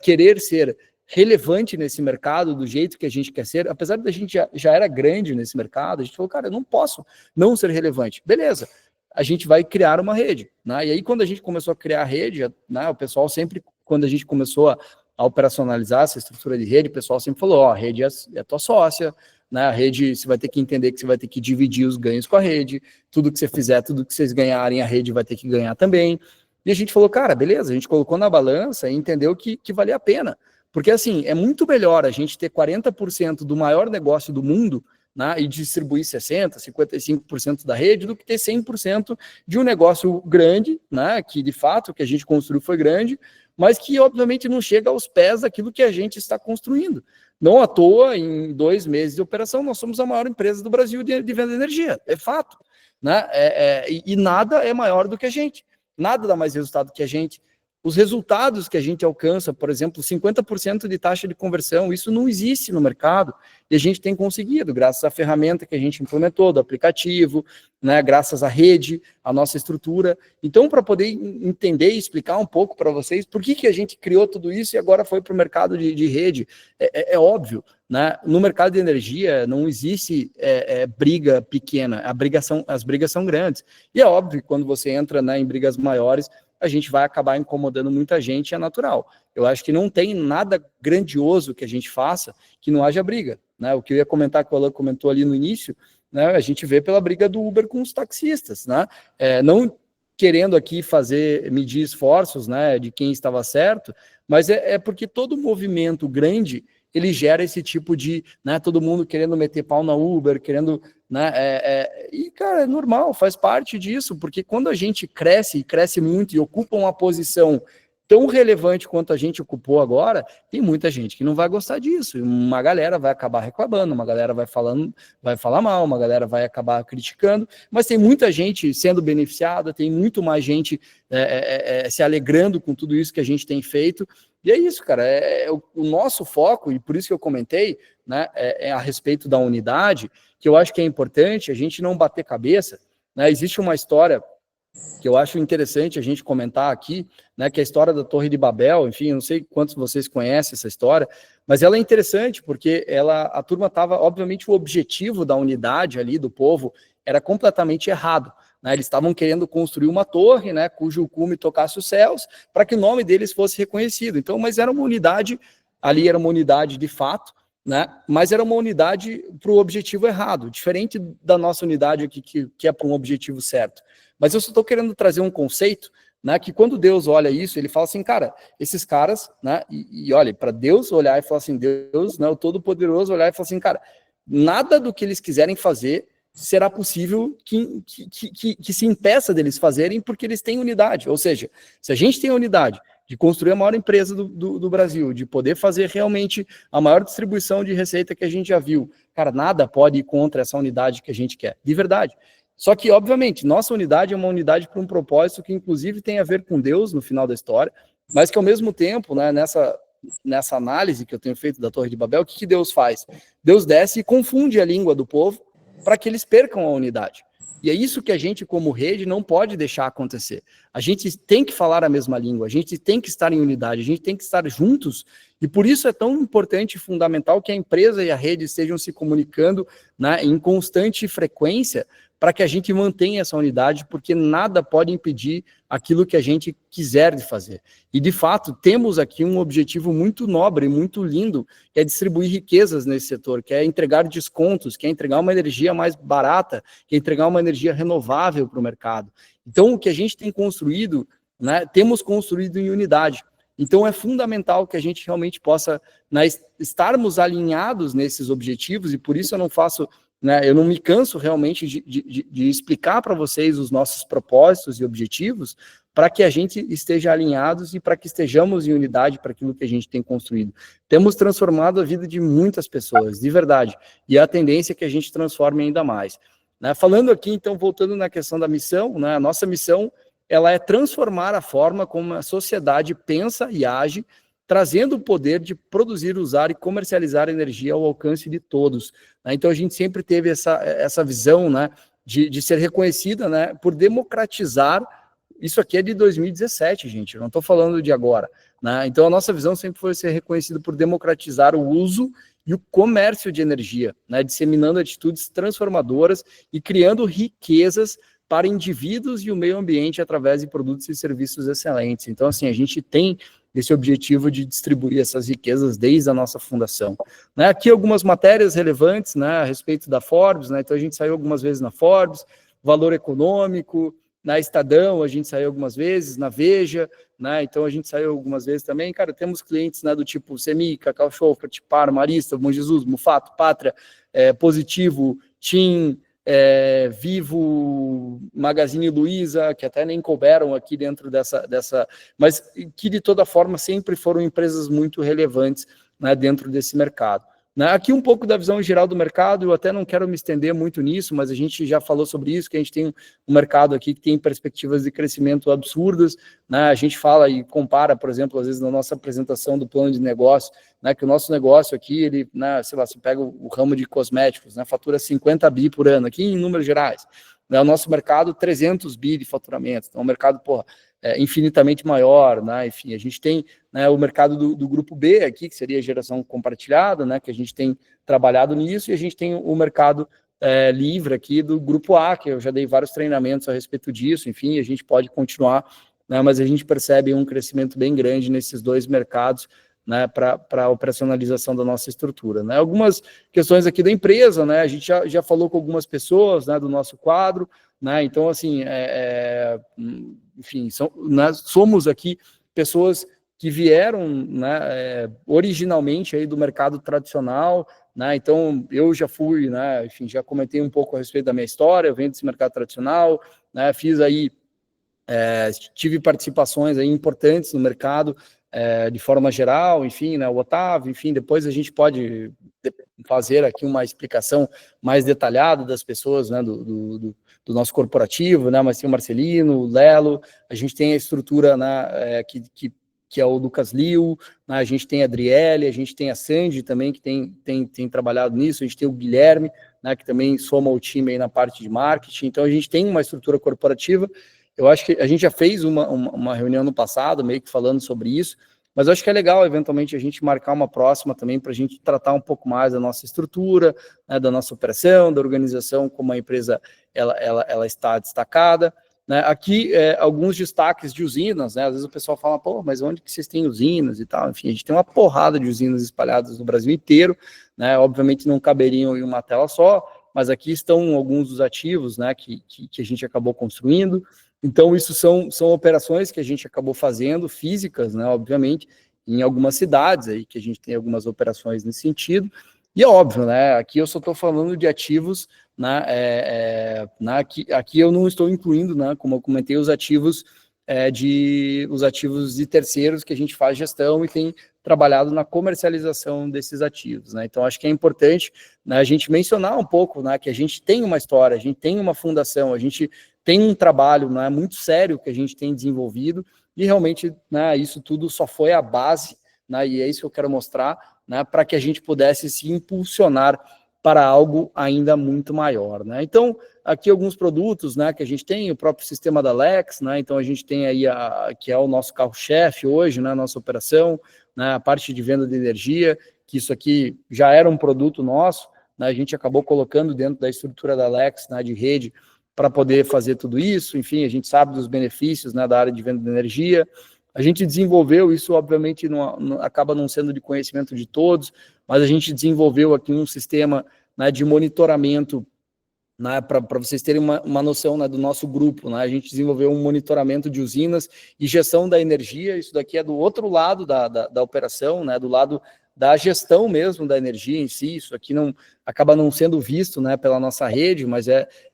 querer ser relevante nesse mercado do jeito que a gente quer ser, apesar da gente já era grande nesse mercado, a gente falou, cara, eu não posso não ser relevante. Beleza, a gente vai criar uma rede, né? E aí, quando a gente começou a criar a rede, né, o pessoal sempre, quando a gente começou a operacionalizar essa estrutura de rede, o pessoal sempre falou, a rede é tua sócia, né? A rede, você vai ter que entender que você vai ter que dividir os ganhos com a rede, tudo que você fizer, tudo que vocês ganharem, a rede vai ter que ganhar também. E a gente falou, cara, beleza, a gente colocou na balança e entendeu que valia a pena. Porque, assim, é muito melhor a gente ter 40% do maior negócio do mundo, né, e distribuir 60%, 55% da rede, do que ter 100% de um negócio grande, né, que de fato o que a gente construiu foi grande, mas que obviamente não chega aos pés daquilo que a gente está construindo. Não à toa, em 2 meses de operação, nós somos a maior empresa do Brasil de venda de energia, é fato. Né? E nada é maior do que a gente, nada dá mais resultado que a gente. Os resultados que a gente alcança, por exemplo, 50% de taxa de conversão, isso não existe no mercado, e a gente tem conseguido, graças à ferramenta que a gente implementou, do aplicativo, né, graças à rede, à nossa estrutura. Então, para poder entender e explicar um pouco para vocês por que a gente criou tudo isso e agora foi para o mercado de rede, é óbvio, né? No mercado de energia não existe briga pequena, as brigas são grandes. E é óbvio que quando você entra, né, em brigas maiores, a gente vai acabar incomodando muita gente, é natural. Eu acho que não tem nada grandioso que a gente faça que não haja briga, né? O que eu ia comentar, que o Alan comentou ali no início, né, a gente vê pela briga do Uber com os taxistas, né? Não querendo aqui medir esforços, né, de quem estava certo, mas é porque todo movimento grande, ele gera esse tipo de, né, todo mundo querendo meter pau na Uber, querendo, né, e, cara, é normal, faz parte disso, porque quando a gente cresce, e cresce muito, e ocupa uma posição tão relevante quanto a gente ocupou agora, tem muita gente que não vai gostar disso, e uma galera vai acabar reclamando, uma galera vai falar mal, uma galera vai acabar criticando, mas tem muita gente sendo beneficiada, tem muito mais gente se alegrando com tudo isso que a gente tem feito. E é isso, cara, o nosso foco, e por isso que eu comentei, né, a respeito da unidade, que eu acho que é importante a gente não bater cabeça, né? Existe uma história que eu acho interessante a gente comentar aqui, né, que é a história da Torre de Babel, enfim, eu não sei quantos vocês conhecem essa história, mas ela é interessante porque a turma estava, obviamente, o objetivo da unidade ali do povo era completamente errado. Né, eles estavam querendo construir uma torre, né, cujo cume tocasse os céus, para que o nome deles fosse reconhecido. Então, mas era uma unidade, ali era uma unidade de fato, né, mas era uma unidade para o objetivo errado, diferente da nossa unidade aqui, que é para um objetivo certo. Mas eu só estou querendo trazer um conceito, né, que quando Deus olha isso, ele fala assim, cara, esses caras, né, e olha, para Deus olhar e falar assim, Deus, né, o Todo-Poderoso olhar e falar assim, cara, nada do que eles quiserem fazer será possível que se impeça deles fazerem, porque eles têm unidade. Ou seja, se a gente tem a unidade de construir a maior empresa do Brasil, de poder fazer realmente a maior distribuição de receita que a gente já viu, cara, nada pode ir contra essa unidade que a gente quer, de verdade. Só que, obviamente, nossa unidade é uma unidade para um propósito que, inclusive, tem a ver com Deus no final da história, mas que, ao mesmo tempo, né, nessa análise que eu tenho feito da Torre de Babel, o que Deus faz? Deus desce e confunde a língua do povo para que eles percam a unidade. E é isso que a gente, como rede, não pode deixar acontecer. A gente tem que falar a mesma língua, a gente tem que estar em unidade, a gente tem que estar juntos, e por isso é tão importante e fundamental que a empresa e a rede estejam se comunicando, né, em constante frequência, para que a gente mantenha essa unidade, porque nada pode impedir aquilo que a gente quiser de fazer. E, de fato, temos aqui um objetivo muito nobre, muito lindo, que é distribuir riquezas nesse setor, que é entregar descontos, que é entregar uma energia mais barata, que é entregar uma energia renovável para o mercado. Então, o que a gente tem construído, né, temos construído em unidade. Então, é fundamental que a gente realmente possa, né, estarmos alinhados nesses objetivos, e por isso eu não faço... Né, eu não me canso realmente de explicar para vocês os nossos propósitos e objetivos, para que a gente esteja alinhados e para que estejamos em unidade para aquilo que a gente tem construído. Temos transformado a vida de muitas pessoas, de verdade, e a tendência é que a gente transforme ainda mais. Né, falando aqui, então, voltando na questão da missão, né, a nossa missão ela é transformar a forma como a sociedade pensa e age, trazendo o poder de produzir, usar e comercializar energia ao alcance de todos. Né? Então, a gente sempre teve essa visão, né, de ser reconhecida, né, por democratizar. Isso aqui é de 2017, gente, eu não estou falando de agora. Né? Então, a nossa visão sempre foi ser reconhecida por democratizar o uso e o comércio de energia, né, disseminando atitudes transformadoras e criando riquezas para indivíduos e o meio ambiente através de produtos e serviços excelentes. Então, assim, a gente tem esse objetivo de distribuir essas riquezas desde a nossa fundação. Né, aqui algumas matérias relevantes, né, a respeito da Forbes, né, então a gente saiu algumas vezes na Forbes, Valor Econômico, na Estadão a gente saiu algumas vezes, na Veja, né, então a gente saiu algumas vezes também. Cara, temos clientes, né, do tipo Semi, Cacau Show, Fertipar, Marista, Bom Jesus, Mufato, Pátria, Positivo, TIM, Vivo, Magazine Luiza, que até nem couberam aqui dentro dessa, mas que de toda forma sempre foram empresas muito relevantes, né, dentro desse mercado. Né, aqui um pouco da visão geral do mercado, eu até não quero me estender muito nisso, mas a gente já falou sobre isso, que a gente tem um mercado aqui que tem perspectivas de crescimento absurdas, né, a gente fala e compara, por exemplo, às vezes na nossa apresentação do plano de negócio, né, que o nosso negócio aqui, ele, né, sei lá, você pega o ramo de cosméticos, né, fatura 50 bi por ano, aqui em números gerais, né, o nosso mercado 300 bi de faturamento, então o mercado, porra, infinitamente maior, né? Enfim, a gente tem, né, o mercado do grupo B aqui, que seria a geração compartilhada, né, que a gente tem trabalhado nisso, e a gente tem o mercado livre aqui do grupo A, que eu já dei vários treinamentos a respeito disso, enfim, a gente pode continuar, né, mas a gente percebe um crescimento bem grande nesses dois mercados, né, para a operacionalização da nossa estrutura. Né? Algumas questões aqui da empresa, né, a gente já falou com algumas pessoas, né, do nosso quadro, né, então, assim, enfim, nós somos aqui pessoas que vieram, né, originalmente aí do mercado tradicional, né, então eu já fui, né, enfim, já comentei um pouco a respeito da minha história, eu venho desse mercado tradicional, né, fiz aí, tive participações aí importantes no mercado, de forma geral, enfim, né, o Otávio, enfim, depois a gente pode fazer aqui uma explicação mais detalhada das pessoas, né, do nosso corporativo, né, mas tem o Marcelino, o Lelo, a gente tem a estrutura, né, que é o Lucas Liu, né, a gente tem a Adriele, a gente tem a Sandy também, que tem trabalhado nisso, a gente tem o Guilherme, né, que também soma o time aí na parte de marketing, então a gente tem uma estrutura corporativa. Eu acho que a gente já fez uma reunião no passado, meio que falando sobre isso, mas eu acho que é legal, eventualmente, a gente marcar uma próxima também para a gente tratar um pouco mais da nossa estrutura, né, da nossa operação, da organização, como a empresa ela está destacada. Né? Aqui, alguns destaques de usinas, né? Às vezes o pessoal fala, pô, mas onde que vocês têm usinas e tal? Enfim, a gente tem uma porrada de usinas espalhadas no Brasil inteiro, né? Obviamente não caberiam em uma tela só, mas aqui estão alguns dos ativos, né, que a gente acabou construindo. Então, isso são operações que a gente acabou fazendo, físicas, né, obviamente, em algumas cidades, aí que a gente tem algumas operações nesse sentido, E é óbvio, né? Aqui eu só estou falando de ativos, né? Aqui eu não estou incluindo, né? Como eu comentei, os ativos de terceiros que a gente faz gestão e tem trabalhado na comercialização desses ativos, né? Então acho que é importante, né, a gente mencionar um pouco, né, que a gente tem uma história, a gente tem uma fundação, a gente tem um trabalho, né, muito sério que a gente tem desenvolvido e realmente, né, isso tudo só foi a base, né, e é isso que eu quero mostrar, né, para que a gente pudesse se impulsionar para algo ainda muito maior, né? Então, aqui alguns produtos, né, que a gente tem, o próprio sistema da Lex, né? Então a gente tem aí que é o nosso carro-chefe hoje, né, nossa operação, né, a parte de venda de energia, que isso aqui já era um produto nosso, né, a gente acabou colocando dentro da estrutura da Lex, né, de rede, para poder fazer tudo isso. Enfim, a gente sabe dos benefícios, né, da área de venda de energia. A gente desenvolveu isso, obviamente, acaba não sendo de conhecimento de todos, mas a gente desenvolveu aqui um sistema, né, de monitoramento, né, para vocês terem uma noção, né, do nosso grupo, né, a gente desenvolveu um monitoramento de usinas e gestão da energia. Isso daqui é do outro lado da operação, né, do lado da gestão mesmo da energia em si. Isso aqui acaba não sendo visto, né, pela nossa rede, mas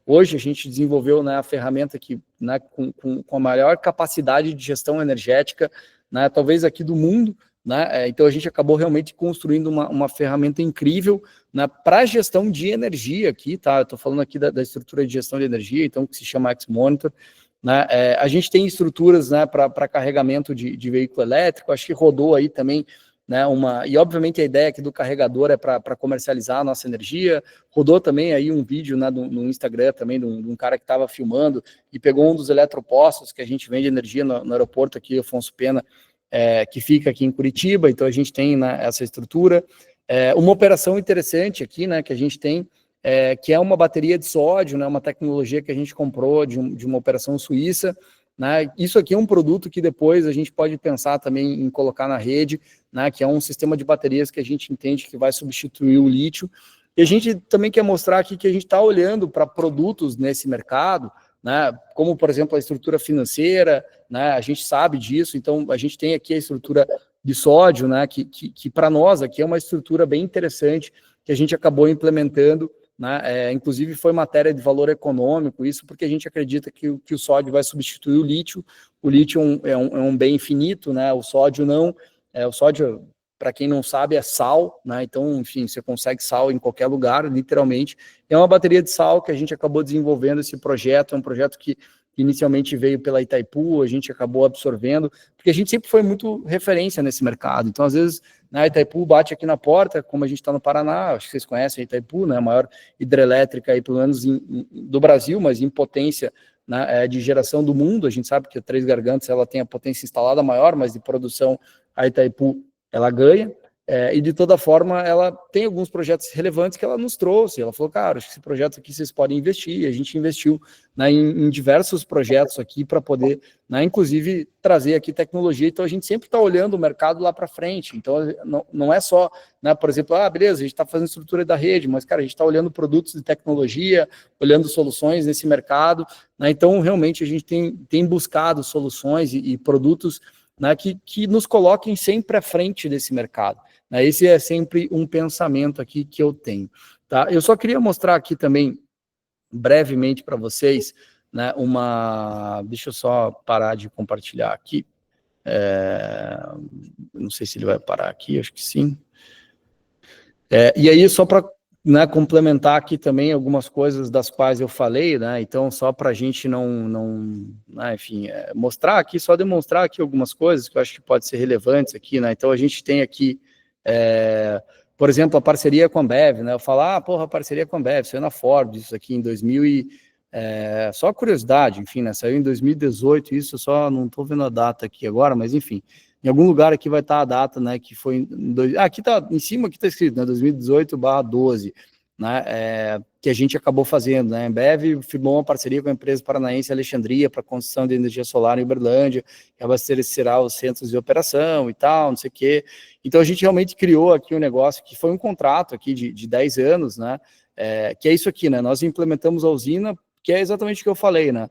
hoje a gente desenvolveu, né, a ferramenta que, né, com a maior capacidade de gestão energética, né, talvez aqui do mundo, né. Então a gente acabou realmente construindo uma ferramenta incrível, né, para gestão de energia aqui, tá? Eu estou falando aqui da estrutura de gestão de energia, então que se chama X-Monitor, né? A gente tem estruturas, né, para carregamento de veículo elétrico. Acho que rodou aí também, né, e obviamente a ideia aqui do carregador é para comercializar a nossa energia. Rodou também aí um vídeo, né, no Instagram também de um cara que estava filmando e pegou um dos eletropostos que a gente vende energia no aeroporto aqui, Afonso Pena, que fica aqui em Curitiba. Então a gente tem, né, essa estrutura. Uma operação interessante aqui, né, que a gente tem, que é uma bateria de sódio, né, uma tecnologia que a gente comprou de uma operação suíça, né. Isso aqui é um produto que depois a gente pode pensar também em colocar na rede, né, que é um sistema de baterias que a gente entende que vai substituir o lítio. E a gente também quer mostrar aqui que a gente está olhando para produtos nesse mercado, né, como, por exemplo, a estrutura financeira, né, a gente sabe disso. Então a gente tem aqui a estrutura de sódio, né, que para nós aqui é uma estrutura bem interessante, que a gente acabou implementando, né, inclusive foi matéria de valor econômico, isso porque a gente acredita que o sódio vai substituir o lítio. O lítio é um bem finito, né, o sódio não, o sódio, para quem não sabe, é sal, né, então, enfim, você consegue sal em qualquer lugar, literalmente. É uma bateria de sal que a gente acabou desenvolvendo esse projeto, é um projeto que inicialmente veio pela Itaipu, a gente acabou absorvendo, porque a gente sempre foi muito referência nesse mercado. Então, às vezes, né, a Itaipu bate aqui na porta, como a gente está no Paraná, acho que vocês conhecem a Itaipu, né, a maior hidrelétrica aí, pelo menos do Brasil, mas em potência, né, de geração do mundo. A gente sabe que a Três Gargantas ela tem a potência instalada maior, mas de produção a Itaipu ela ganha. E de toda forma, ela tem alguns projetos relevantes que ela nos trouxe. Ela falou, cara, acho que esse projeto aqui vocês podem investir. E a gente investiu, né, em diversos projetos aqui para poder, né, inclusive, trazer aqui tecnologia. Então, a gente sempre está olhando o mercado lá para frente. Então, não é só, né, por exemplo, beleza, a gente está fazendo estrutura da rede, mas, cara, a gente está olhando produtos de tecnologia, olhando soluções nesse mercado, né? Então, realmente, a gente tem buscado soluções e produtos, né, que nos coloquem sempre à frente desse mercado. Esse é sempre um pensamento aqui que eu tenho, tá? Eu só queria mostrar aqui também, brevemente para vocês, né, deixa eu só parar de compartilhar aqui. Não sei se ele vai parar aqui, acho que sim. E aí, só para, né, complementar aqui também algumas coisas das quais eu falei, né? Então, só para a gente né, enfim, mostrar aqui, só demonstrar aqui algumas coisas que eu acho que pode ser relevantes aqui, né? Então, a gente tem aqui, por exemplo, a parceria com a Ambev, né? Eu falo, porra, parceria com a Ambev, saiu na Forbes, isso aqui em 2000 só curiosidade, enfim, né? Saiu em 2018, isso eu só não estou vendo a data aqui agora, mas enfim, em algum lugar aqui vai estar a data, né, que foi aqui está em cima, aqui está escrito, né, 2018/12, né, que a gente acabou fazendo, né. A Ambev firmou uma parceria com a empresa paranaense Alexandria para construção de energia solar em Uberlândia, que abastecerá os centros de operação e tal, não sei o quê. Então a gente realmente criou aqui um negócio que foi um contrato aqui de 10 anos, né, que é isso aqui, né, nós implementamos a usina, que é exatamente o que eu falei, né,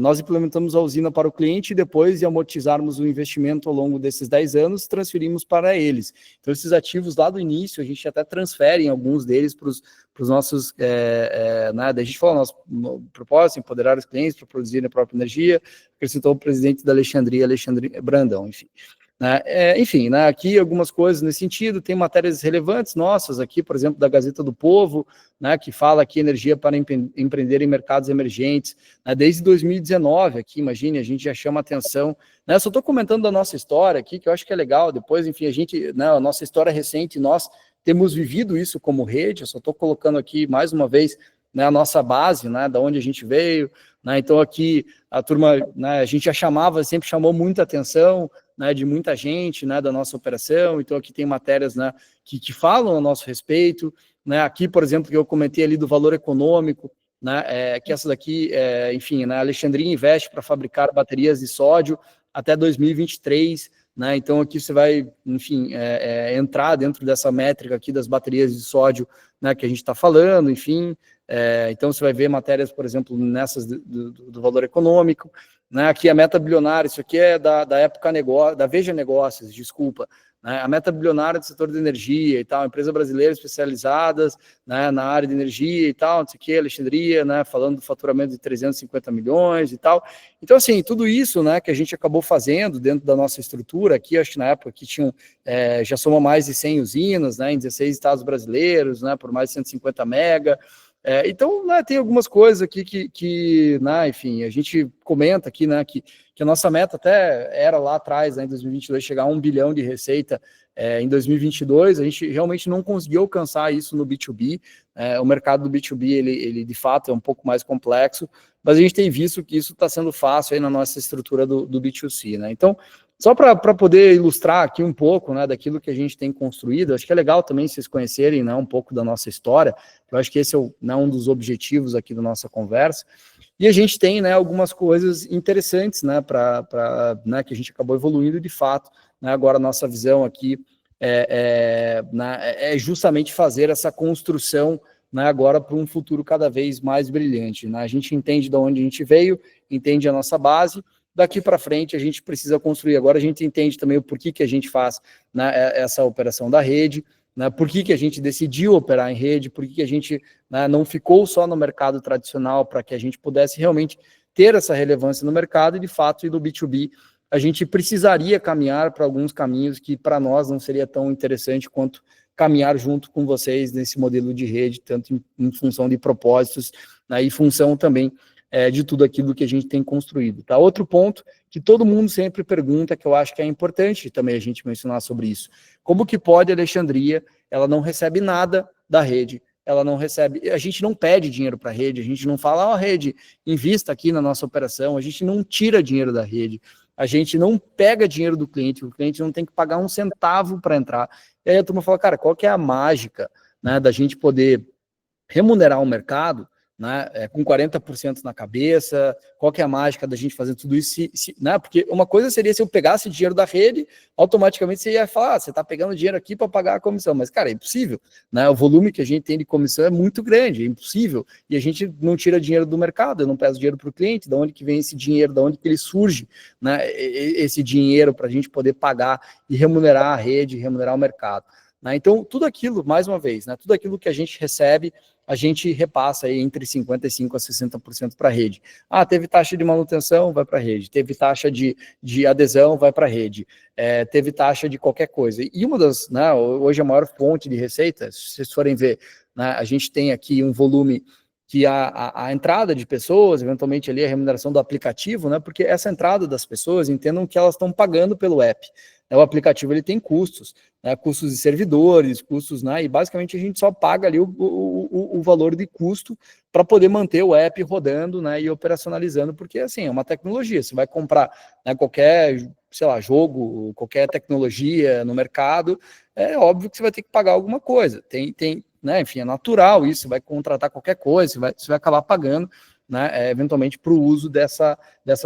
Nós implementamos a usina para o cliente e depois de amortizarmos o investimento ao longo desses 10 anos, transferimos para eles. Então, esses ativos lá do início, a gente até transfere alguns deles para os nossos, né, daí a gente fala, nosso propósito, empoderar os clientes para produzirem a própria energia, acrescentou o presidente da Alexandre Brandão, enfim. Enfim, né, aqui algumas coisas nesse sentido, tem matérias relevantes nossas aqui, por exemplo, da Gazeta do Povo, né, que fala aqui energia para empreender em mercados emergentes, né, desde 2019 aqui, imagine, a gente já chama atenção, né, só estou comentando da nossa história aqui, que eu acho que é legal, depois, enfim, a gente, né, a nossa história recente, nós temos vivido isso como rede, eu só estou colocando aqui mais uma vez, né, a nossa base, né, da onde a gente veio, né, então aqui a turma, né, a gente já sempre chamou muita atenção, né, de muita gente, né, da nossa operação, então aqui tem matérias, né, que falam a nosso respeito, né, aqui, por exemplo, que eu comentei ali do valor econômico, né, que essa daqui, enfim, né, a Alexandria investe para fabricar baterias de sódio até 2023, né, então aqui você vai, enfim, entrar dentro dessa métrica aqui das baterias de sódio, né, que a gente está falando, enfim, então você vai ver matérias, por exemplo, nessas do valor econômico, né, aqui a meta bilionária, isso aqui é da época da Veja Negócios, desculpa, né, a meta bilionária do setor de energia e tal, empresa brasileira especializadas, né, na área de energia e tal, não sei o que, Alexandria, né, falando do faturamento de 350 milhões e tal. Então, assim, tudo isso, né, que a gente acabou fazendo dentro da nossa estrutura, aqui, acho que na época aqui tinham, já somam mais de 100 usinas, né, em 16 estados brasileiros, né, por mais de 150 mega. Então, né, tem algumas coisas aqui que né, enfim, a gente comenta aqui, né, que a nossa meta até era lá atrás, né, em 2022, chegar a 1 bilhão de receita em 2022, a gente realmente não conseguiu alcançar isso no B2B, o mercado do B2B, ele de fato é um pouco mais complexo, mas a gente tem visto que isso está sendo fácil aí na nossa estrutura do B2C, né, então, só para poder ilustrar aqui um pouco, né, daquilo que a gente tem construído, acho que é legal também vocês conhecerem, né, um pouco da nossa história, eu acho que esse é né, um dos objetivos aqui da nossa conversa, e a gente tem, né, algumas coisas interessantes, né, né, que a gente acabou evoluindo de fato, né, agora a nossa visão aqui é justamente fazer essa construção, né, agora para um futuro cada vez mais brilhante, né, a gente entende de onde a gente veio, entende a nossa base, daqui para frente a gente precisa construir, agora a gente entende também o porquê que a gente faz, né, essa operação da rede, né, por que a gente decidiu operar em rede, por que a gente, né, não ficou só no mercado tradicional para que a gente pudesse realmente ter essa relevância no mercado e, de fato, e no B2B, a gente precisaria caminhar para alguns caminhos que para nós não seria tão interessante quanto caminhar junto com vocês nesse modelo de rede, tanto em função de propósitos, né, e função também de tudo aquilo que a gente tem construído. Tá? Outro ponto que todo mundo sempre pergunta, que eu acho que é importante também a gente mencionar sobre isso, como que pode a Alexandria, ela não recebe nada da rede, ela não recebe, a gente não pede dinheiro para a rede, a gente não fala, ó, rede, invista aqui na nossa operação, a gente não tira dinheiro da rede, a gente não pega dinheiro do cliente, o cliente não tem que pagar um centavo para entrar. E aí a turma fala, cara, qual que é a mágica, né, da gente poder remunerar o mercado, né, com 40% na cabeça, qual que é a mágica da gente fazer tudo isso, né, porque uma coisa seria se eu pegasse dinheiro da rede, automaticamente você ia falar, você está pegando dinheiro aqui para pagar a comissão, mas cara, é impossível, né, o volume que a gente tem de comissão é muito grande, é impossível, e a gente não tira dinheiro do mercado, eu não peço dinheiro para o cliente, de onde que vem esse dinheiro, de onde que ele surge, né, esse dinheiro para a gente poder pagar e remunerar a rede, remunerar o mercado. Né? Então, tudo aquilo, mais uma vez, né, tudo aquilo que a gente recebe, a gente repassa aí entre 55% a 60% para a rede. Ah, teve taxa de manutenção, vai para a rede. Teve taxa de adesão, vai para a rede. Teve taxa de qualquer coisa. E uma das, né, hoje a maior fonte de receita, se vocês forem ver, né, a gente tem aqui um volume que a entrada de pessoas, eventualmente ali a remuneração do aplicativo, né, porque essa entrada das pessoas, entendam que elas estão pagando pelo app. O aplicativo ele tem custos, né, custos de servidores, custos, né, e basicamente a gente só paga ali o valor de custo para poder manter o app rodando, né, e operacionalizando, porque assim, é uma tecnologia, você vai comprar, né, qualquer, sei lá, jogo, qualquer tecnologia no mercado, é óbvio que você vai ter que pagar alguma coisa, tem né, enfim, é natural isso, você vai contratar qualquer coisa, você vai acabar pagando, né, eventualmente para o uso dessa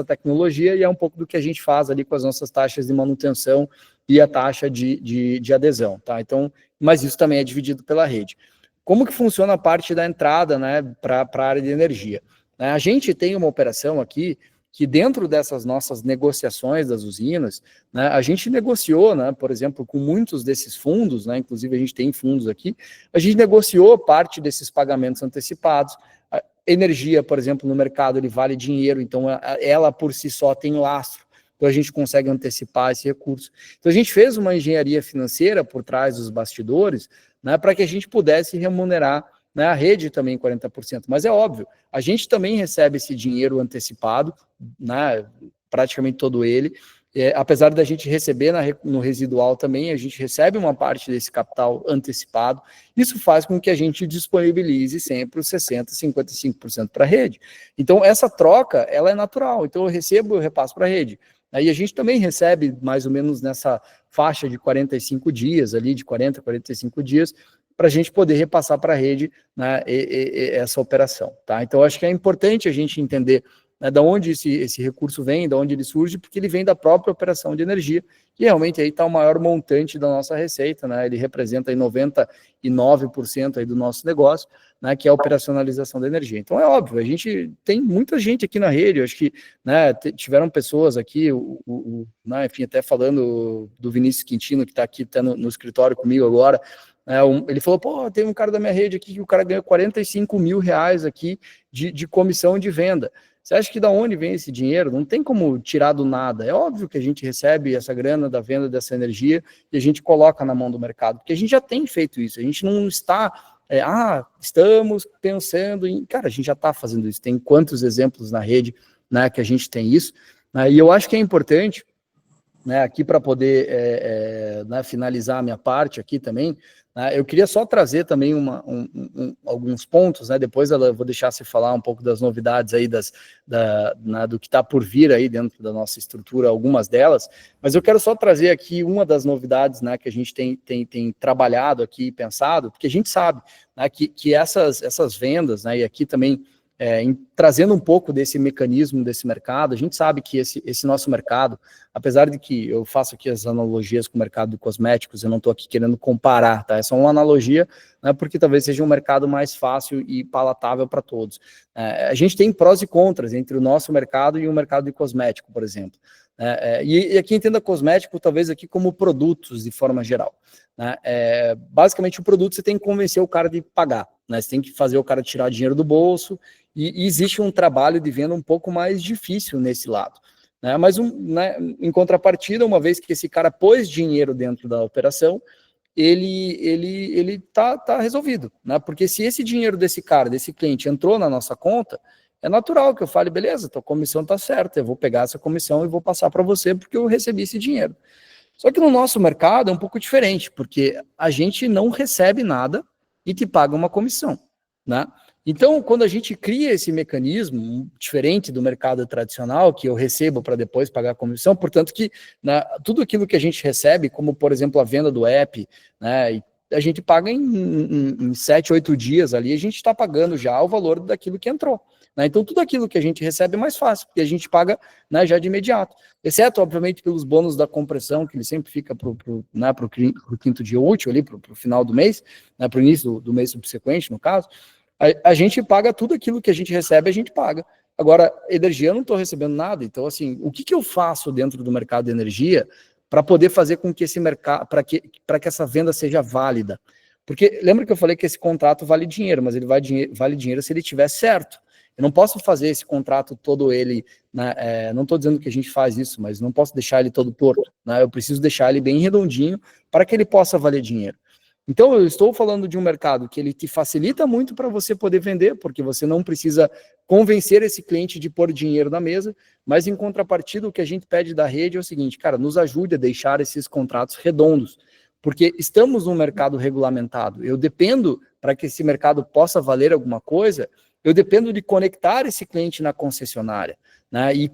tecnologia, e é um pouco do que a gente faz ali com as nossas taxas de manutenção e a taxa de adesão, tá? Então, mas isso também é dividido pela rede. Como que funciona a parte da entrada, né, para a área de energia? né? A gente tem uma operação aqui que dentro dessas nossas negociações das usinas, né, a gente negociou, né, por exemplo, com muitos desses fundos, né, inclusive a gente tem fundos aqui, a gente negociou parte desses pagamentos antecipados. A energia, por exemplo, no mercado, ele vale dinheiro, então ela por si só tem lastro, então a gente consegue antecipar esse recurso. Então a gente fez uma engenharia financeira por trás dos bastidores, né, para que a gente pudesse remunerar, né, a rede também 40%, mas é óbvio, a gente também recebe esse dinheiro antecipado, né, praticamente todo ele, apesar da gente receber no residual também, a gente recebe uma parte desse capital antecipado, isso faz com que a gente disponibilize sempre os 60%, 55% para a rede. Então, essa troca, ela é natural, então eu recebo, eu repasso para a rede. Aí a gente também recebe mais ou menos nessa faixa de 45 dias, ali de 40 a 45 dias, para a gente poder repassar para a rede, né, essa operação. Tá? Então, acho que é importante a gente entender, né, de onde esse recurso vem, de onde ele surge, porque ele vem da própria operação de energia, que realmente aí está o maior montante da nossa receita, né, ele representa aí 99% aí do nosso negócio, né, que é a operacionalização da energia. Então é óbvio, a gente tem muita gente aqui na rede, eu acho que, né, tiveram pessoas aqui, né, enfim, até falando do Vinícius Quintino, que está aqui, tá no escritório comigo agora, ele falou, pô, tem um cara da minha rede aqui que o cara ganhou 45 mil reais aqui de comissão de venda. Você acha que da onde vem esse dinheiro? Não tem como tirar do nada. É óbvio que a gente recebe essa grana da venda dessa energia e a gente coloca na mão do mercado, porque a gente já tem feito isso. A gente não está, estamos pensando em... Cara, a gente já está fazendo isso. Tem quantos exemplos na rede, né, que a gente tem isso? Né, e eu acho que é importante, né, aqui para poder né, finalizar a minha parte aqui também, eu queria só trazer também alguns pontos, né? Depois eu vou deixar você falar um pouco das novidades aí, do que está por vir aí dentro da nossa estrutura, algumas delas, mas eu quero só trazer aqui uma das novidades, né, que a gente tem trabalhado aqui e pensado, porque a gente sabe, né, que essas vendas, né, e aqui também trazendo um pouco desse mecanismo desse mercado, a gente sabe que esse nosso mercado, apesar de que eu faço aqui as analogias com o mercado de cosméticos, eu não estou aqui querendo comparar, tá? É só uma analogia, né, porque talvez seja um mercado mais fácil e palatável para todos. A gente tem prós e contras entre o nosso mercado e o mercado de cosmético, por exemplo. E aqui entenda cosmético, talvez aqui como produtos de forma geral. Né? Basicamente, o produto você tem que convencer o cara de pagar, né? Você tem que fazer o cara tirar dinheiro do bolso, e existe um trabalho de venda um pouco mais difícil nesse lado. Né? Mas, né, em contrapartida, uma vez que esse cara pôs dinheiro dentro da operação, ele tá resolvido, né? Porque se esse dinheiro desse cara, desse cliente, entrou na nossa conta, é natural que eu fale, beleza, tua comissão tá certa, eu vou pegar essa comissão e vou passar para você porque eu recebi esse dinheiro. Só que no nosso mercado é um pouco diferente, porque a gente não recebe nada e te paga uma comissão, né? Então, quando a gente cria esse mecanismo diferente do mercado tradicional, que eu recebo para depois pagar a comissão, portanto que, né, tudo aquilo que a gente recebe, como por exemplo a venda do app, né, a gente paga em 7, 8 dias ali, a gente está pagando já o valor daquilo que entrou. Né? Então, tudo aquilo que a gente recebe é mais fácil, porque a gente paga, né, já de imediato. Exceto, obviamente, pelos bônus da compressão, que ele sempre fica para o quinto dia útil, ali, para o final do mês, né, para o início do mês subsequente, no caso. A gente paga tudo aquilo que a gente recebe, a gente paga. Agora, energia eu não estou recebendo nada. Então, assim, o que eu faço dentro do mercado de energia para poder fazer com que esse mercado, para que essa venda seja válida? Porque lembra que eu falei que esse contrato vale dinheiro, mas ele vale dinheiro se ele estiver certo. Eu não posso fazer esse contrato todo ele, né, não estou dizendo que a gente faz isso, mas não posso deixar ele todo torto. Né, eu preciso deixar ele bem redondinho para que ele possa valer dinheiro. Então, eu estou falando de um mercado que ele te facilita muito para você poder vender, porque você não precisa convencer esse cliente de pôr dinheiro na mesa, mas em contrapartida, o que a gente pede da rede é o seguinte, cara, nos ajude a deixar esses contratos redondos, porque estamos num mercado regulamentado. Eu dependo, para que esse mercado possa valer alguma coisa, eu dependo de conectar esse cliente na concessionária. Né? E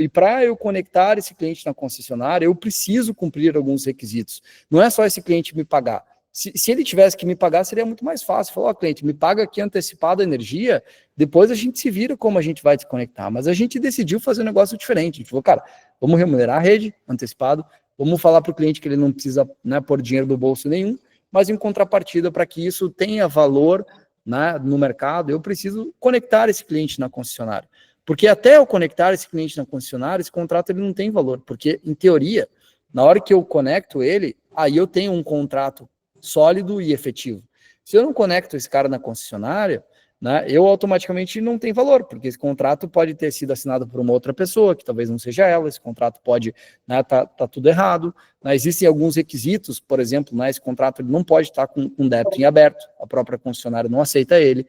para eu conectar esse cliente na concessionária, eu preciso cumprir alguns requisitos. Não é só esse cliente me pagar. Se ele tivesse que me pagar, seria muito mais fácil. Falar, cliente, me paga aqui antecipado a energia, depois a gente se vira como a gente vai desconectar. Mas a gente decidiu fazer um negócio diferente. A gente falou, cara, vamos remunerar a rede antecipado, vamos falar para o cliente que ele não precisa, né, pôr dinheiro do bolso nenhum, mas em contrapartida, para que isso tenha valor né, no mercado, eu preciso conectar esse cliente na concessionária. Porque até eu conectar esse cliente na concessionária, esse contrato ele não tem valor. Porque, em teoria, na hora que eu conecto ele, aí eu tenho um contrato sólido e efetivo. Se eu não conecto esse cara na concessionária, né, eu automaticamente não tenho valor, porque esse contrato pode ter sido assinado por uma outra pessoa, que talvez não seja ela, esse contrato pode, né, tá tudo errado, né, existem alguns requisitos, por exemplo, né, esse contrato ele não pode estar com débito em aberto, a própria concessionária não aceita ele,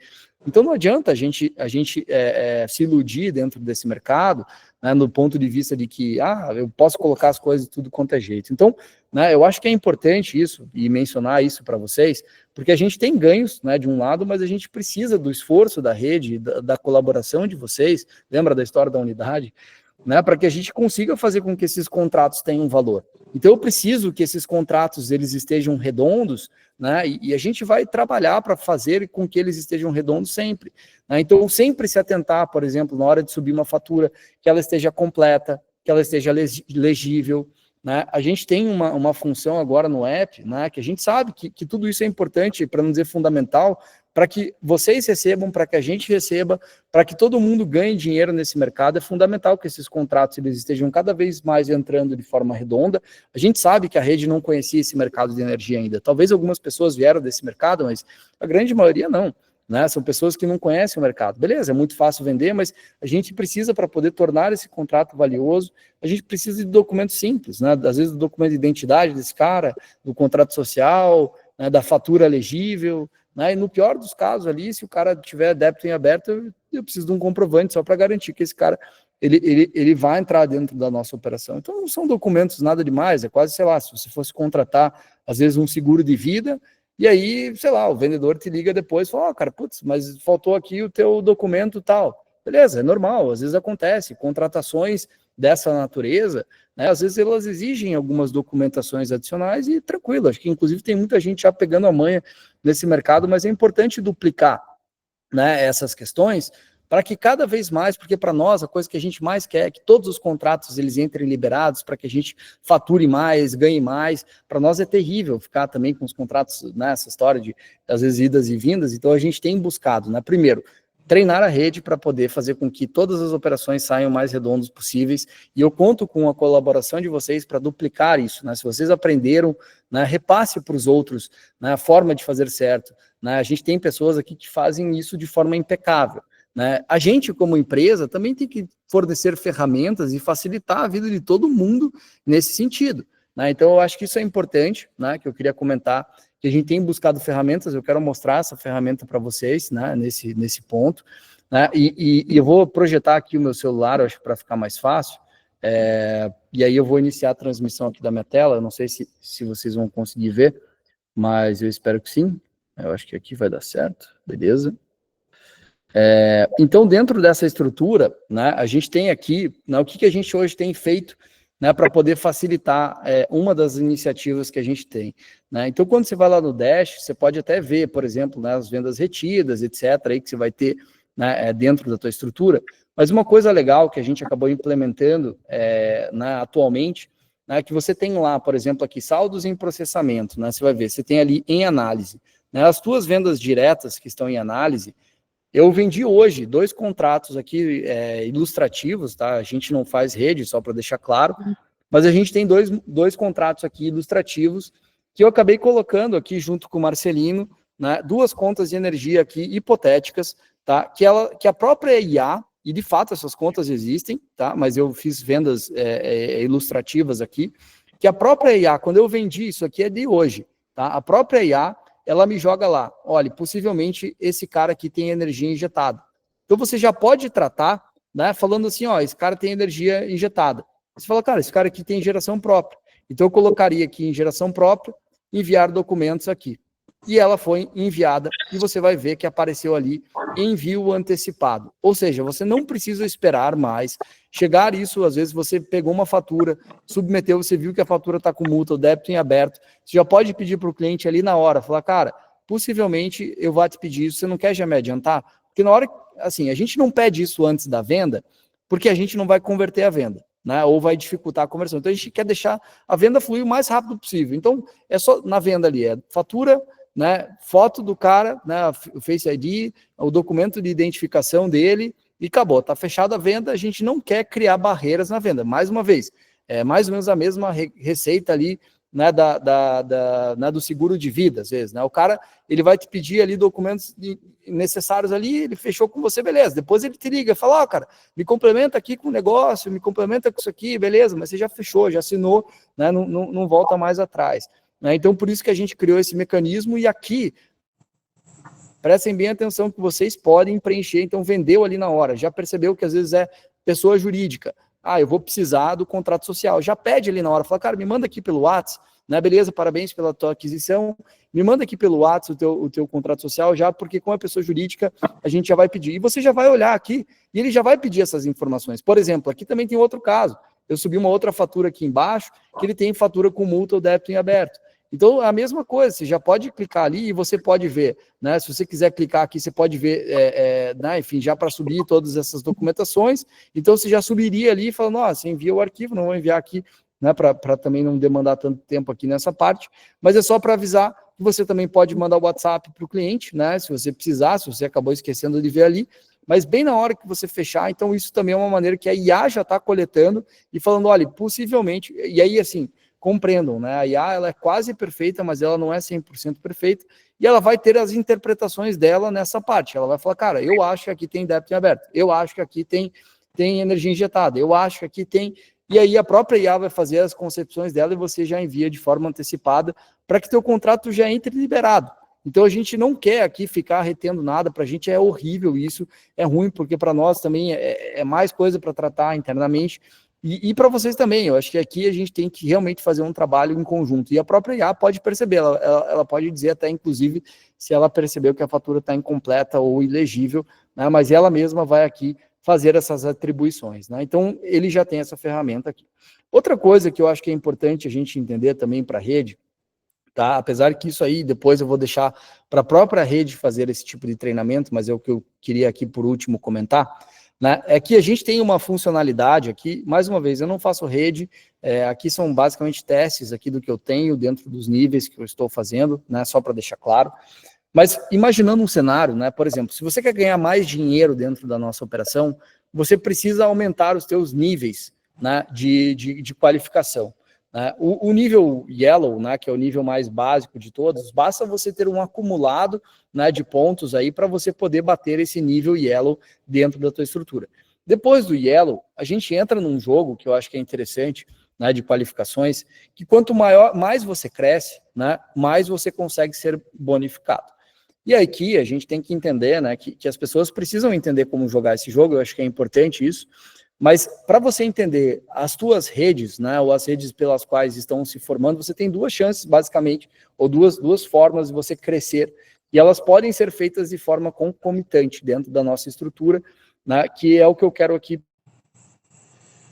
então não adianta a gente se iludir dentro desse mercado, né, no ponto de vista de que, eu posso colocar as coisas de tudo quanto é jeito. Então, né, eu acho que é importante isso, e mencionar isso para vocês, porque a gente tem ganhos, né, de um lado, mas a gente precisa do esforço da rede, da colaboração de vocês, lembra da história da unidade, né, para que a gente consiga fazer com que esses contratos tenham valor. Então eu preciso que esses contratos eles estejam redondos, né, e a gente vai trabalhar para fazer com que eles estejam redondos sempre. Né? Então sempre se atentar, por exemplo, na hora de subir uma fatura, que ela esteja completa, que ela esteja legível. Né? A gente tem uma função agora no app, né, que a gente sabe que tudo isso é importante, para não dizer fundamental, para que vocês recebam, para que a gente receba, para que todo mundo ganhe dinheiro nesse mercado. É fundamental que esses contratos eles estejam cada vez mais entrando de forma redonda. A gente sabe que a rede não conhecia esse mercado de energia ainda. Talvez algumas pessoas vieram desse mercado, mas a grande maioria não. Né? São pessoas que não conhecem o mercado. Beleza, é muito fácil vender, mas a gente precisa, para poder tornar esse contrato valioso, a gente precisa de documentos simples, né? Às vezes do documento de identidade desse cara, do contrato social, né? Da fatura legível, né? E no pior dos casos ali, se o cara tiver débito em aberto, eu preciso de um comprovante só para garantir que esse cara ele vai entrar dentro da nossa operação. Então não são documentos nada demais, é quase, sei lá, se você fosse contratar, às vezes, um seguro de vida, e aí, sei lá, o vendedor te liga depois e fala, cara, putz, mas faltou aqui o teu documento tal. Beleza, é normal, às vezes acontece, contratações dessa natureza, né, às vezes elas exigem algumas documentações adicionais e tranquilo, acho que inclusive tem muita gente já pegando a manha nesse mercado, mas é importante duplicar, né, essas questões, para que cada vez mais, porque para nós a coisa que a gente mais quer é que todos os contratos eles entrem liberados, para que a gente fature mais, ganhe mais. Para nós é terrível ficar também com os contratos, nessa história de, às vezes, idas e vindas, então a gente tem buscado, né, primeiro, treinar a rede para poder fazer com que todas as operações saiam mais redondas possíveis, e eu conto com a colaboração de vocês para duplicar isso, né, se vocês aprenderam, né, repasse para os outros, né, a forma de fazer certo, né, a gente tem pessoas aqui que fazem isso de forma impecável, né, a gente como empresa também tem que fornecer ferramentas e facilitar a vida de todo mundo nesse sentido, né, então eu acho que isso é importante, né, que eu queria comentar, que a gente tem buscado ferramentas, eu quero mostrar essa ferramenta para vocês, né, nesse ponto, né, e eu vou projetar aqui o meu celular, eu acho, para ficar mais fácil, e aí eu vou iniciar a transmissão aqui da minha tela, eu não sei se vocês vão conseguir ver, mas eu espero que sim, eu acho que aqui vai dar certo, beleza. Então, dentro dessa estrutura, né, a gente tem aqui, né, o que a gente hoje tem feito, né, para poder facilitar uma das iniciativas que a gente tem. Né? Então, quando você vai lá no Dash, você pode até ver, por exemplo, né, as vendas retidas, etc., aí que você vai ter, né, dentro da tua estrutura. Mas uma coisa legal que a gente acabou implementando né, atualmente, né, que você tem lá, por exemplo, aqui, saldos em processamento, né, você vai ver, você tem ali em análise. Né, as tuas vendas diretas que estão em análise, eu vendi hoje 2 contratos aqui ilustrativos, tá? A gente não faz rede, só para deixar claro, mas a gente tem dois contratos aqui ilustrativos que eu acabei colocando aqui junto com o Marcelino, né? 2 contas de energia aqui hipotéticas, tá? Que a própria IA, e de fato essas contas existem, tá? Mas eu fiz vendas ilustrativas aqui, que a própria IA, quando eu vendi isso aqui é de hoje, tá? A própria IA, ela me joga lá, olha, possivelmente esse cara aqui tem energia injetada. Então você já pode tratar, né, falando assim, ó, esse cara tem energia injetada. Você fala, cara, esse cara aqui tem geração própria. Então eu colocaria aqui em geração própria, enviar documentos aqui. E ela foi enviada, e você vai ver que apareceu ali envio antecipado. Ou seja, você não precisa esperar mais chegar isso, às vezes você pegou uma fatura, submeteu, você viu que a fatura está com multa, o débito em aberto, você já pode pedir para o cliente ali na hora, falar, cara, possivelmente eu vou te pedir isso, você não quer já me adiantar? Porque na hora, assim, a gente não pede isso antes da venda, porque a gente não vai converter a venda, né? Ou vai dificultar a conversão. Então a gente quer deixar a venda fluir o mais rápido possível. Então é só na venda ali, fatura, né, foto do cara, né, o Face ID, o documento de identificação dele, e acabou, tá fechada a venda. A gente não quer criar barreiras na venda. Mais uma vez, é mais ou menos a mesma receita ali, né, né, do seguro de vida, às vezes, né? O cara, ele vai te pedir ali documentos necessários ali, ele fechou com você, beleza. Depois ele te liga e fala, ó, cara, me complementa aqui com o negócio, me complementa com isso aqui, beleza, mas você já fechou, já assinou, né, não volta mais atrás. Né? Então, por isso que a gente criou esse mecanismo, e aqui, prestem bem atenção que vocês podem preencher, então vendeu ali na hora, já percebeu que às vezes é pessoa jurídica, eu vou precisar do contrato social, já pede ali na hora, fala, cara, me manda aqui pelo WhatsApp, né, beleza, parabéns pela tua aquisição, me manda aqui pelo WhatsApp o teu contrato social, já, porque com a pessoa jurídica a gente já vai pedir, e você já vai olhar aqui, e ele já vai pedir essas informações. Por exemplo, aqui também tem outro caso, eu subi uma outra fatura aqui embaixo, que ele tem fatura com multa ou débito em aberto. Então, a mesma coisa, você já pode clicar ali e você pode ver, né? Se você quiser clicar aqui, você pode ver, né? Enfim, já para subir todas essas documentações. Então, você já subiria ali e fala, nossa, envia o arquivo, não vou enviar aqui, né? Para também não demandar tanto tempo aqui nessa parte, mas é só para avisar que você também pode mandar o WhatsApp para o cliente, né? Se você precisar, se você acabou esquecendo de ver ali, mas bem na hora que você fechar. Então, isso também é uma maneira que a IA já está coletando e falando, olha, possivelmente, e aí, assim, compreendam, né? A IA, ela é quase perfeita, mas ela não é 100% perfeita, e ela vai ter as interpretações dela nessa parte. Ela vai falar, cara, eu acho que aqui tem débito em aberto, eu acho que aqui tem energia injetada, eu acho que aqui tem... E aí a própria IA vai fazer as concepções dela e você já envia de forma antecipada para que teu contrato já entre liberado. Então a gente não quer aqui ficar retendo nada, para a gente é horrível isso, é ruim, porque para nós também é mais coisa para tratar internamente, e para vocês também. Eu acho que aqui a gente tem que realmente fazer um trabalho em conjunto, e a própria IA pode perceber, ela pode dizer até, inclusive, se ela percebeu que a fatura está incompleta ou ilegível, né, mas ela mesma vai aqui fazer essas atribuições, né? Então, ele já tem essa ferramenta aqui. Outra coisa que eu acho que é importante a gente entender também para a rede, tá? Apesar que isso aí, depois eu vou deixar para a própria rede fazer esse tipo de treinamento, mas é o que eu queria aqui, por último, comentar, né? É que a gente tem uma funcionalidade aqui, mais uma vez, eu não faço rede, aqui são basicamente testes aqui do que eu tenho dentro dos níveis que eu estou fazendo, né? Só para deixar claro. Mas imaginando um cenário, né? Por exemplo, se você quer ganhar mais dinheiro dentro da nossa operação, você precisa aumentar os teus níveis, né, de qualificação. Né? O nível Yellow, né, que é o nível mais básico de todos, basta você ter um acumulado, né, de pontos aí para você poder bater esse nível Yellow dentro da tua estrutura. Depois do Yellow, a gente entra num jogo que eu acho que é interessante, né, de qualificações, que quanto mais você cresce, né, mais você consegue ser bonificado. E aqui a gente tem que entender, né, que as pessoas precisam entender como jogar esse jogo, eu acho que é importante isso, mas para você entender as tuas redes, né, ou as redes pelas quais estão se formando, você tem duas chances, basicamente, ou duas formas de você crescer, e elas podem ser feitas de forma concomitante dentro da nossa estrutura, né, que é o que eu quero aqui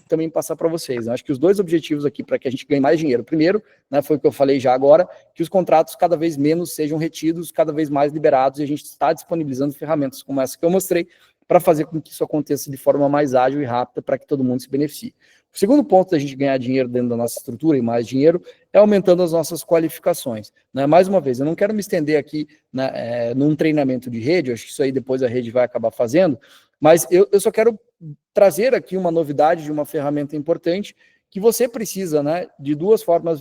também passar para vocês. Acho que os dois objetivos aqui para que a gente ganhe mais dinheiro, primeiro, né, foi o que eu falei já agora, que os contratos cada vez menos sejam retidos, cada vez mais liberados, e a gente está disponibilizando ferramentas como essa que eu mostrei para fazer com que isso aconteça de forma mais ágil e rápida para que todo mundo se beneficie. O segundo ponto da gente ganhar dinheiro dentro da nossa estrutura, e mais dinheiro, é aumentando as nossas qualificações. Né? Mais uma vez, eu não quero me estender aqui, né, num treinamento de rede, eu acho que isso aí depois a rede vai acabar fazendo, mas eu só quero trazer aqui uma novidade de uma ferramenta importante que você precisa, né, de duas formas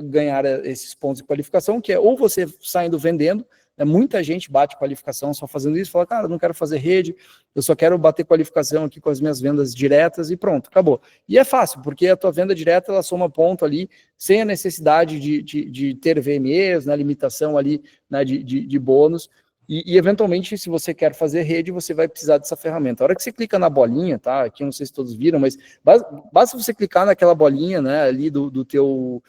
ganhar esses pontos de qualificação, que é ou você saindo vendendo, né, muita gente bate qualificação só fazendo isso, fala, cara, eu não quero fazer rede, eu só quero bater qualificação aqui com as minhas vendas diretas e pronto, acabou. E é fácil, porque a tua venda direta, ela soma ponto ali, sem a necessidade de ter VMEs, na limitação ali, né, de bônus. E, eventualmente, se você quer fazer rede, você vai precisar dessa ferramenta. A hora que você clica na bolinha, tá? Aqui eu não sei se todos viram, mas basta você clicar naquela bolinha, né, ali do teu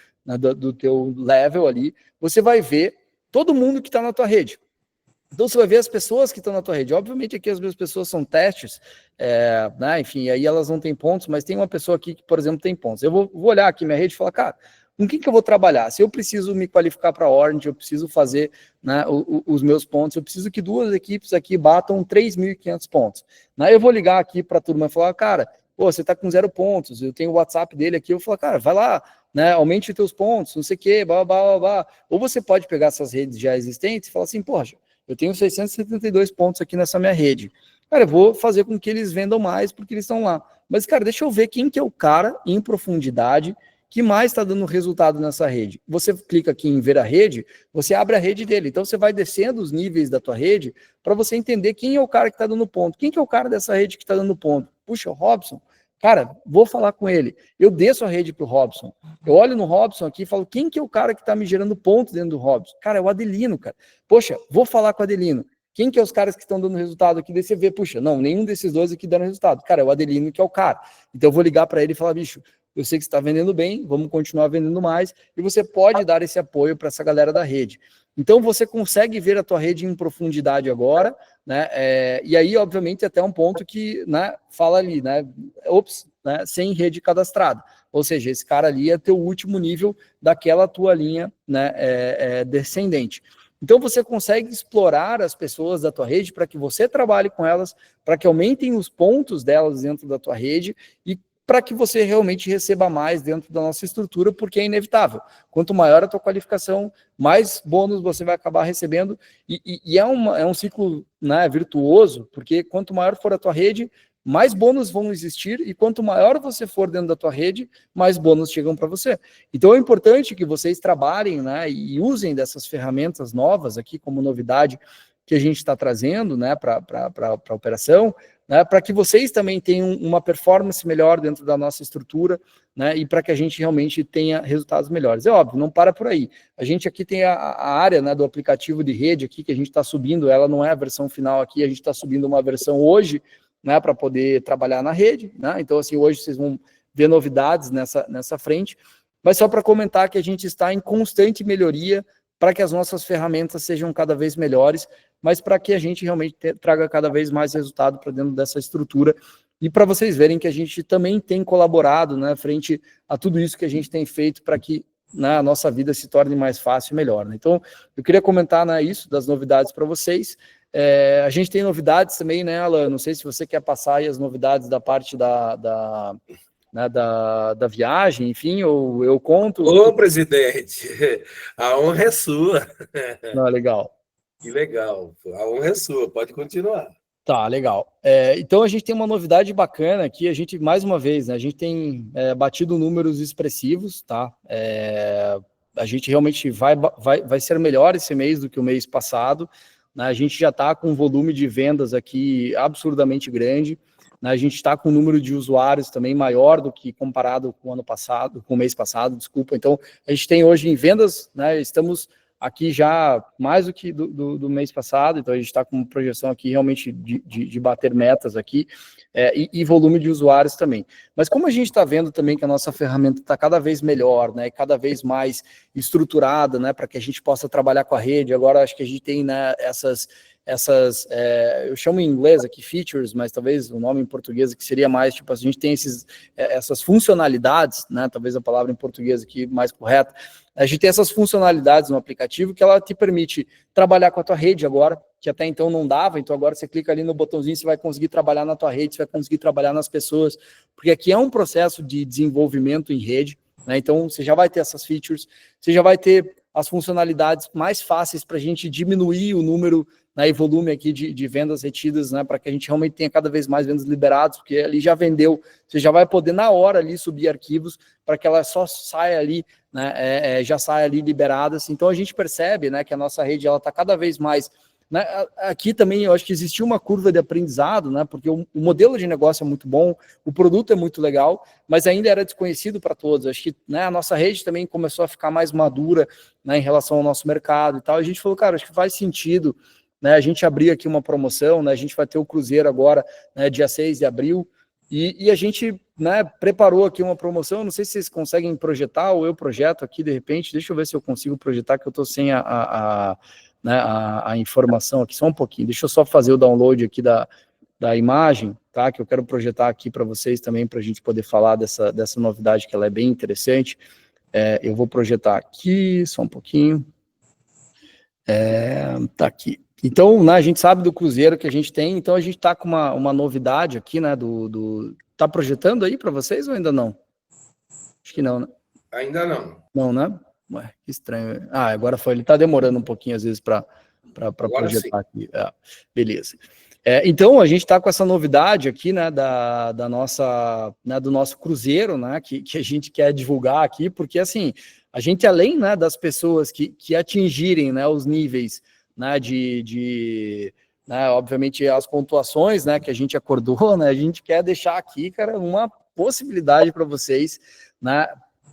level ali, você vai ver todo mundo que está na tua rede. Então, você vai ver as pessoas que estão na tua rede. Obviamente, aqui as minhas pessoas são testes, né, enfim, aí elas não têm pontos, mas tem uma pessoa aqui que, por exemplo, tem pontos. Eu vou olhar aqui minha rede e falar, cara, com quem que eu vou trabalhar? Se eu preciso me qualificar para a Orange, eu preciso fazer, né, os meus pontos, eu preciso que duas equipes aqui batam 3.500 pontos. Né? Eu vou ligar aqui para a turma e falar, cara, pô, você tá com 0 pontos, eu tenho o WhatsApp dele aqui, eu falo, cara, vai lá, né, aumente os teus pontos, não sei o quê, blá, blá, blá, blá. Ou você pode pegar essas redes já existentes e falar assim, poxa, eu tenho 672 pontos aqui nessa minha rede. Cara, eu vou fazer com que eles vendam mais porque eles estão lá. Mas, cara, deixa eu ver quem que é o cara em profundidade que mais está dando resultado nessa rede. Você clica aqui em ver a rede, você abre a rede dele. Então, você vai descendo os níveis da tua rede para você entender quem é o cara que está dando ponto. Quem que é o cara dessa rede que está dando ponto? Puxa, o Robson. Cara, vou falar com ele. Eu desço a rede para o Robson. Eu olho no Robson aqui e falo, quem que é o cara que está me gerando ponto dentro do Robson? Cara, é o Adelino, cara. Poxa, vou falar com o Adelino. Quem que é os caras que estão dando resultado aqui? Daí você vê, puxa, não, nenhum desses dois aqui deram resultado. Cara, é o Adelino que é o cara. Então eu vou ligar para ele e falar, bicho, eu sei que você está vendendo bem, vamos continuar vendendo mais, e você pode dar esse apoio para essa galera da rede. Então você consegue ver a tua rede em profundidade agora, né? E aí, obviamente, até um ponto que, né, fala ali, né? Ops, né, sem rede cadastrada. Ou seja, esse cara ali é teu último nível daquela tua linha, né, descendente. Então você consegue explorar as pessoas da tua rede para que você trabalhe com elas, para que aumentem os pontos delas dentro da tua rede e para que você realmente receba mais dentro da nossa estrutura, porque é inevitável. Quanto maior a tua qualificação, mais bônus você vai acabar recebendo, e é um ciclo, né, virtuoso, porque quanto maior for a tua rede, mais bônus vão existir, e quanto maior você for dentro da tua rede, mais bônus chegam para você. Então é importante que vocês trabalhem, né, e usem dessas ferramentas novas aqui como novidade que a gente está trazendo, né, para a operação, né, para que vocês também tenham uma performance melhor dentro da nossa estrutura, né, e para que a gente realmente tenha resultados melhores. É óbvio, não para por aí. A gente aqui tem a área, né, do aplicativo de rede aqui, que a gente está subindo, ela não é a versão final aqui, a gente está subindo uma versão hoje, né, para poder trabalhar na rede, né, então assim, hoje vocês vão ver novidades nessa frente, mas só para comentar que a gente está em constante melhoria para que as nossas ferramentas sejam cada vez melhores, mas para que a gente realmente traga cada vez mais resultado para dentro dessa estrutura, e para vocês verem que a gente também tem colaborado, né, frente a tudo isso que a gente tem feito para que, né, a nossa vida se torne mais fácil e melhor, né? Então, eu queria comentar, né, isso, das novidades para vocês. A gente tem novidades também, né, Alan? Não sei se você quer passar aí as novidades da parte né, da viagem, enfim, ou eu conto. Ô, presidente, a honra é sua. Não, legal. Que legal, a honra é sua, pode continuar. Tá, legal. Então a gente tem uma novidade bacana aqui, a gente, mais uma vez, né, a gente tem batido números expressivos, tá? A gente realmente vai ser melhor esse mês do que o mês passado, né? A gente já está com um volume de vendas aqui absurdamente grande, né? A gente está com um número de usuários também maior do que comparado com o ano passado, com o mês passado, desculpa. Então, a gente tem hoje em vendas, né, estamos aqui já mais do que do mês passado, então a gente está com uma projeção aqui realmente de bater metas aqui, e volume de usuários também. Mas como a gente está vendo também que a nossa ferramenta está cada vez melhor, né, cada vez mais estruturada, né, para que a gente possa trabalhar com a rede, agora acho que a gente tem, né, essas eu chamo em inglês aqui features, mas talvez o nome em português que seria mais, tipo, a gente tem essas funcionalidades, né, talvez a palavra em português aqui mais correta, a gente tem essas funcionalidades no aplicativo que ela te permite trabalhar com a tua rede agora, que até então não dava, então agora você clica ali no botãozinho, você vai conseguir trabalhar na tua rede, você vai conseguir trabalhar nas pessoas, porque aqui é um processo de desenvolvimento em rede, né, então você já vai ter essas features, você já vai ter as funcionalidades mais fáceis para a gente diminuir o número, né, e volume aqui de vendas retidas, né, para que a gente realmente tenha cada vez mais vendas liberadas, porque ali já vendeu, você já vai poder na hora ali subir arquivos para que ela só saia ali, né, já saia ali liberadas. Então a gente percebe, né, que a nossa rede ela está cada vez mais, né, aqui também eu acho que existiu uma curva de aprendizado, né, porque o modelo de negócio é muito bom, o produto é muito legal, mas ainda era desconhecido para todos. Acho que, né, a nossa rede também começou a ficar mais madura, né, em relação ao nosso mercado e tal. A gente falou, cara, acho que faz sentido, né, a gente abrir aqui uma promoção, né, a gente vai ter o Cruzeiro agora, né, dia 6 de abril, e a gente, né, preparou aqui uma promoção, não sei se vocês conseguem projetar, ou eu projeto aqui de repente, deixa eu ver se eu consigo projetar, que eu estou sem a informação aqui, só um pouquinho, deixa eu só fazer o download aqui da imagem, tá, que eu quero projetar aqui para vocês também, para a gente poder falar dessa novidade, que ela é bem interessante. Eu vou projetar aqui, só um pouquinho, tá aqui. Então, né, a gente sabe do Cruzeiro que a gente tem, então a gente está com uma novidade aqui, né, Tá projetando aí para vocês ou ainda não? Acho que não, né? Ainda não. Não, né? Ué, que estranho. Ah, agora foi. Ele tá demorando um pouquinho, às vezes, para projetar aqui. Beleza. Então, a gente está com essa novidade aqui, né, da nossa, né, do nosso cruzeiro, né, que a gente quer divulgar aqui, porque, assim, a gente, além, né, das pessoas que atingirem, né, os níveis, né, né, obviamente, as pontuações, né, que a gente acordou, né, a gente quer deixar aqui, cara, uma possibilidade para vocês, né,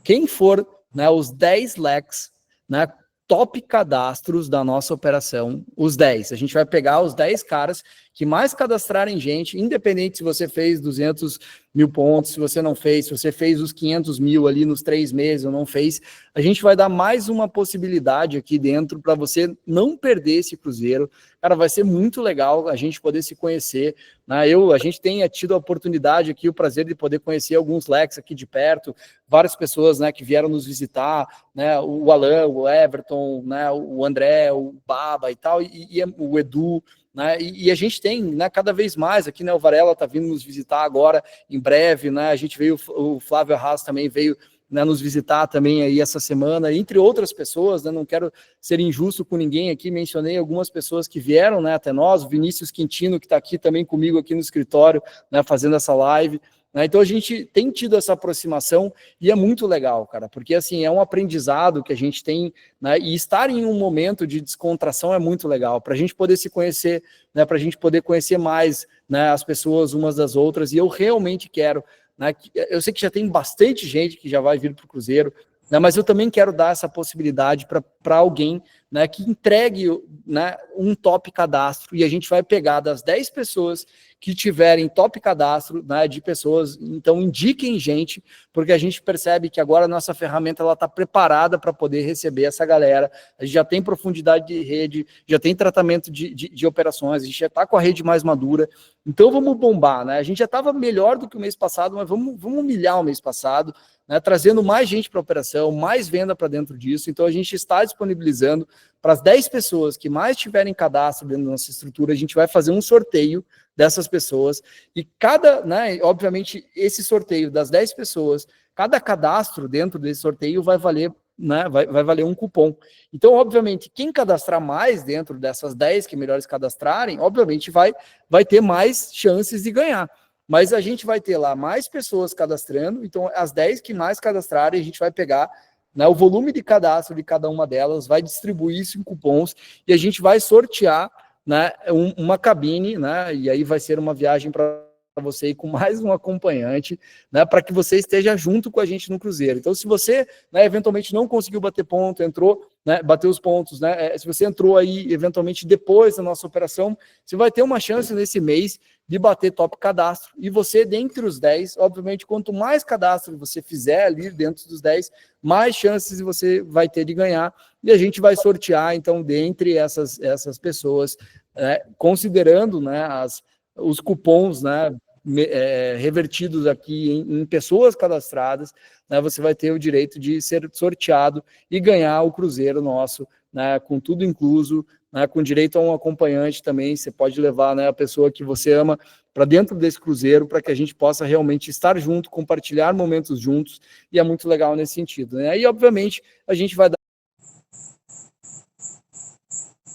quem for, né, os 10 leques, né, top cadastros da nossa operação, os 10. A gente vai pegar os 10 caras que mais cadastrarem gente, independente se você fez 200 mil pontos, se você não fez, se você fez os 500 mil ali nos 3 meses ou não fez, a gente vai dar mais uma possibilidade aqui dentro para você não perder esse cruzeiro. Cara, vai ser muito legal a gente poder se conhecer, né? A gente tem tido a oportunidade aqui, o prazer de poder conhecer alguns leques aqui de perto, várias pessoas, né, que vieram nos visitar, né, o Alan, o Everton, né, o André, o Baba e tal, e o Edu, né, e a gente tem, né, cada vez mais aqui, né, o Varela está vindo nos visitar agora, em breve, né, a gente veio, o Flávio Arras também veio, né, nos visitar também aí essa semana, entre outras pessoas, né, não quero ser injusto com ninguém aqui, mencionei algumas pessoas que vieram, né, até nós, o Vinícius Quintino, que está aqui também comigo aqui no escritório, né, fazendo essa live, né, então a gente tem tido essa aproximação e é muito legal, cara, porque assim, é um aprendizado que a gente tem, né, e estar em um momento de descontração é muito legal, para a gente poder se conhecer, né, para a gente poder conhecer mais, né, as pessoas umas das outras, e eu realmente quero, né, eu sei que já tem bastante gente que já vai vir para o Cruzeiro, né, mas eu também quero dar essa possibilidade para alguém, né, que entregue, né, um top cadastro, e a gente vai pegar das 10 pessoas que tiverem top cadastro, né, de pessoas, então indiquem gente, porque a gente percebe que agora a nossa ferramenta está preparada para poder receber essa galera, a gente já tem profundidade de rede, já tem tratamento de operações, a gente já está com a rede mais madura, então vamos bombar, né, a gente já estava melhor do que o mês passado, mas vamos humilhar o mês passado, né, trazendo mais gente para a operação, mais venda para dentro disso, então a gente está disponibilizando para as 10 pessoas que mais tiverem cadastro dentro da nossa estrutura, a gente vai fazer um sorteio dessas pessoas, e cada, né, obviamente, esse sorteio das 10 pessoas, cada cadastro dentro desse sorteio vai valer, né, vai valer um cupom. Então, obviamente, quem cadastrar mais dentro dessas 10 que melhores cadastrarem, obviamente vai ter mais chances de ganhar. Mas a gente vai ter lá mais pessoas cadastrando, então as 10 que mais cadastrarem, a gente vai pegar, né, o volume de cadastro de cada uma delas, vai distribuir isso em cupons, e a gente vai sortear, né, uma cabine, né, e aí vai ser uma viagem para você ir com mais um acompanhante, né, para que você esteja junto com a gente no Cruzeiro. Então, se você, né, eventualmente não conseguiu bater ponto, entrou, né, bateu os pontos, né, se você entrou aí eventualmente depois da nossa operação, você vai ter uma chance nesse mês de bater top cadastro, e você, dentre os 10, obviamente, quanto mais cadastro você fizer ali dentro dos 10, mais chances você vai ter de ganhar, e a gente vai sortear, então, dentre essas pessoas, considerando, né, os cupons, né, revertidos aqui em pessoas cadastradas, né, você vai ter o direito de ser sorteado e ganhar o cruzeiro nosso, né, com tudo incluso, né, com direito a um acompanhante também. Você pode levar, né, a pessoa que você ama para dentro desse cruzeiro, para que a gente possa realmente estar junto, compartilhar momentos juntos, e é muito legal nesse sentido, né? E obviamente a gente vai dar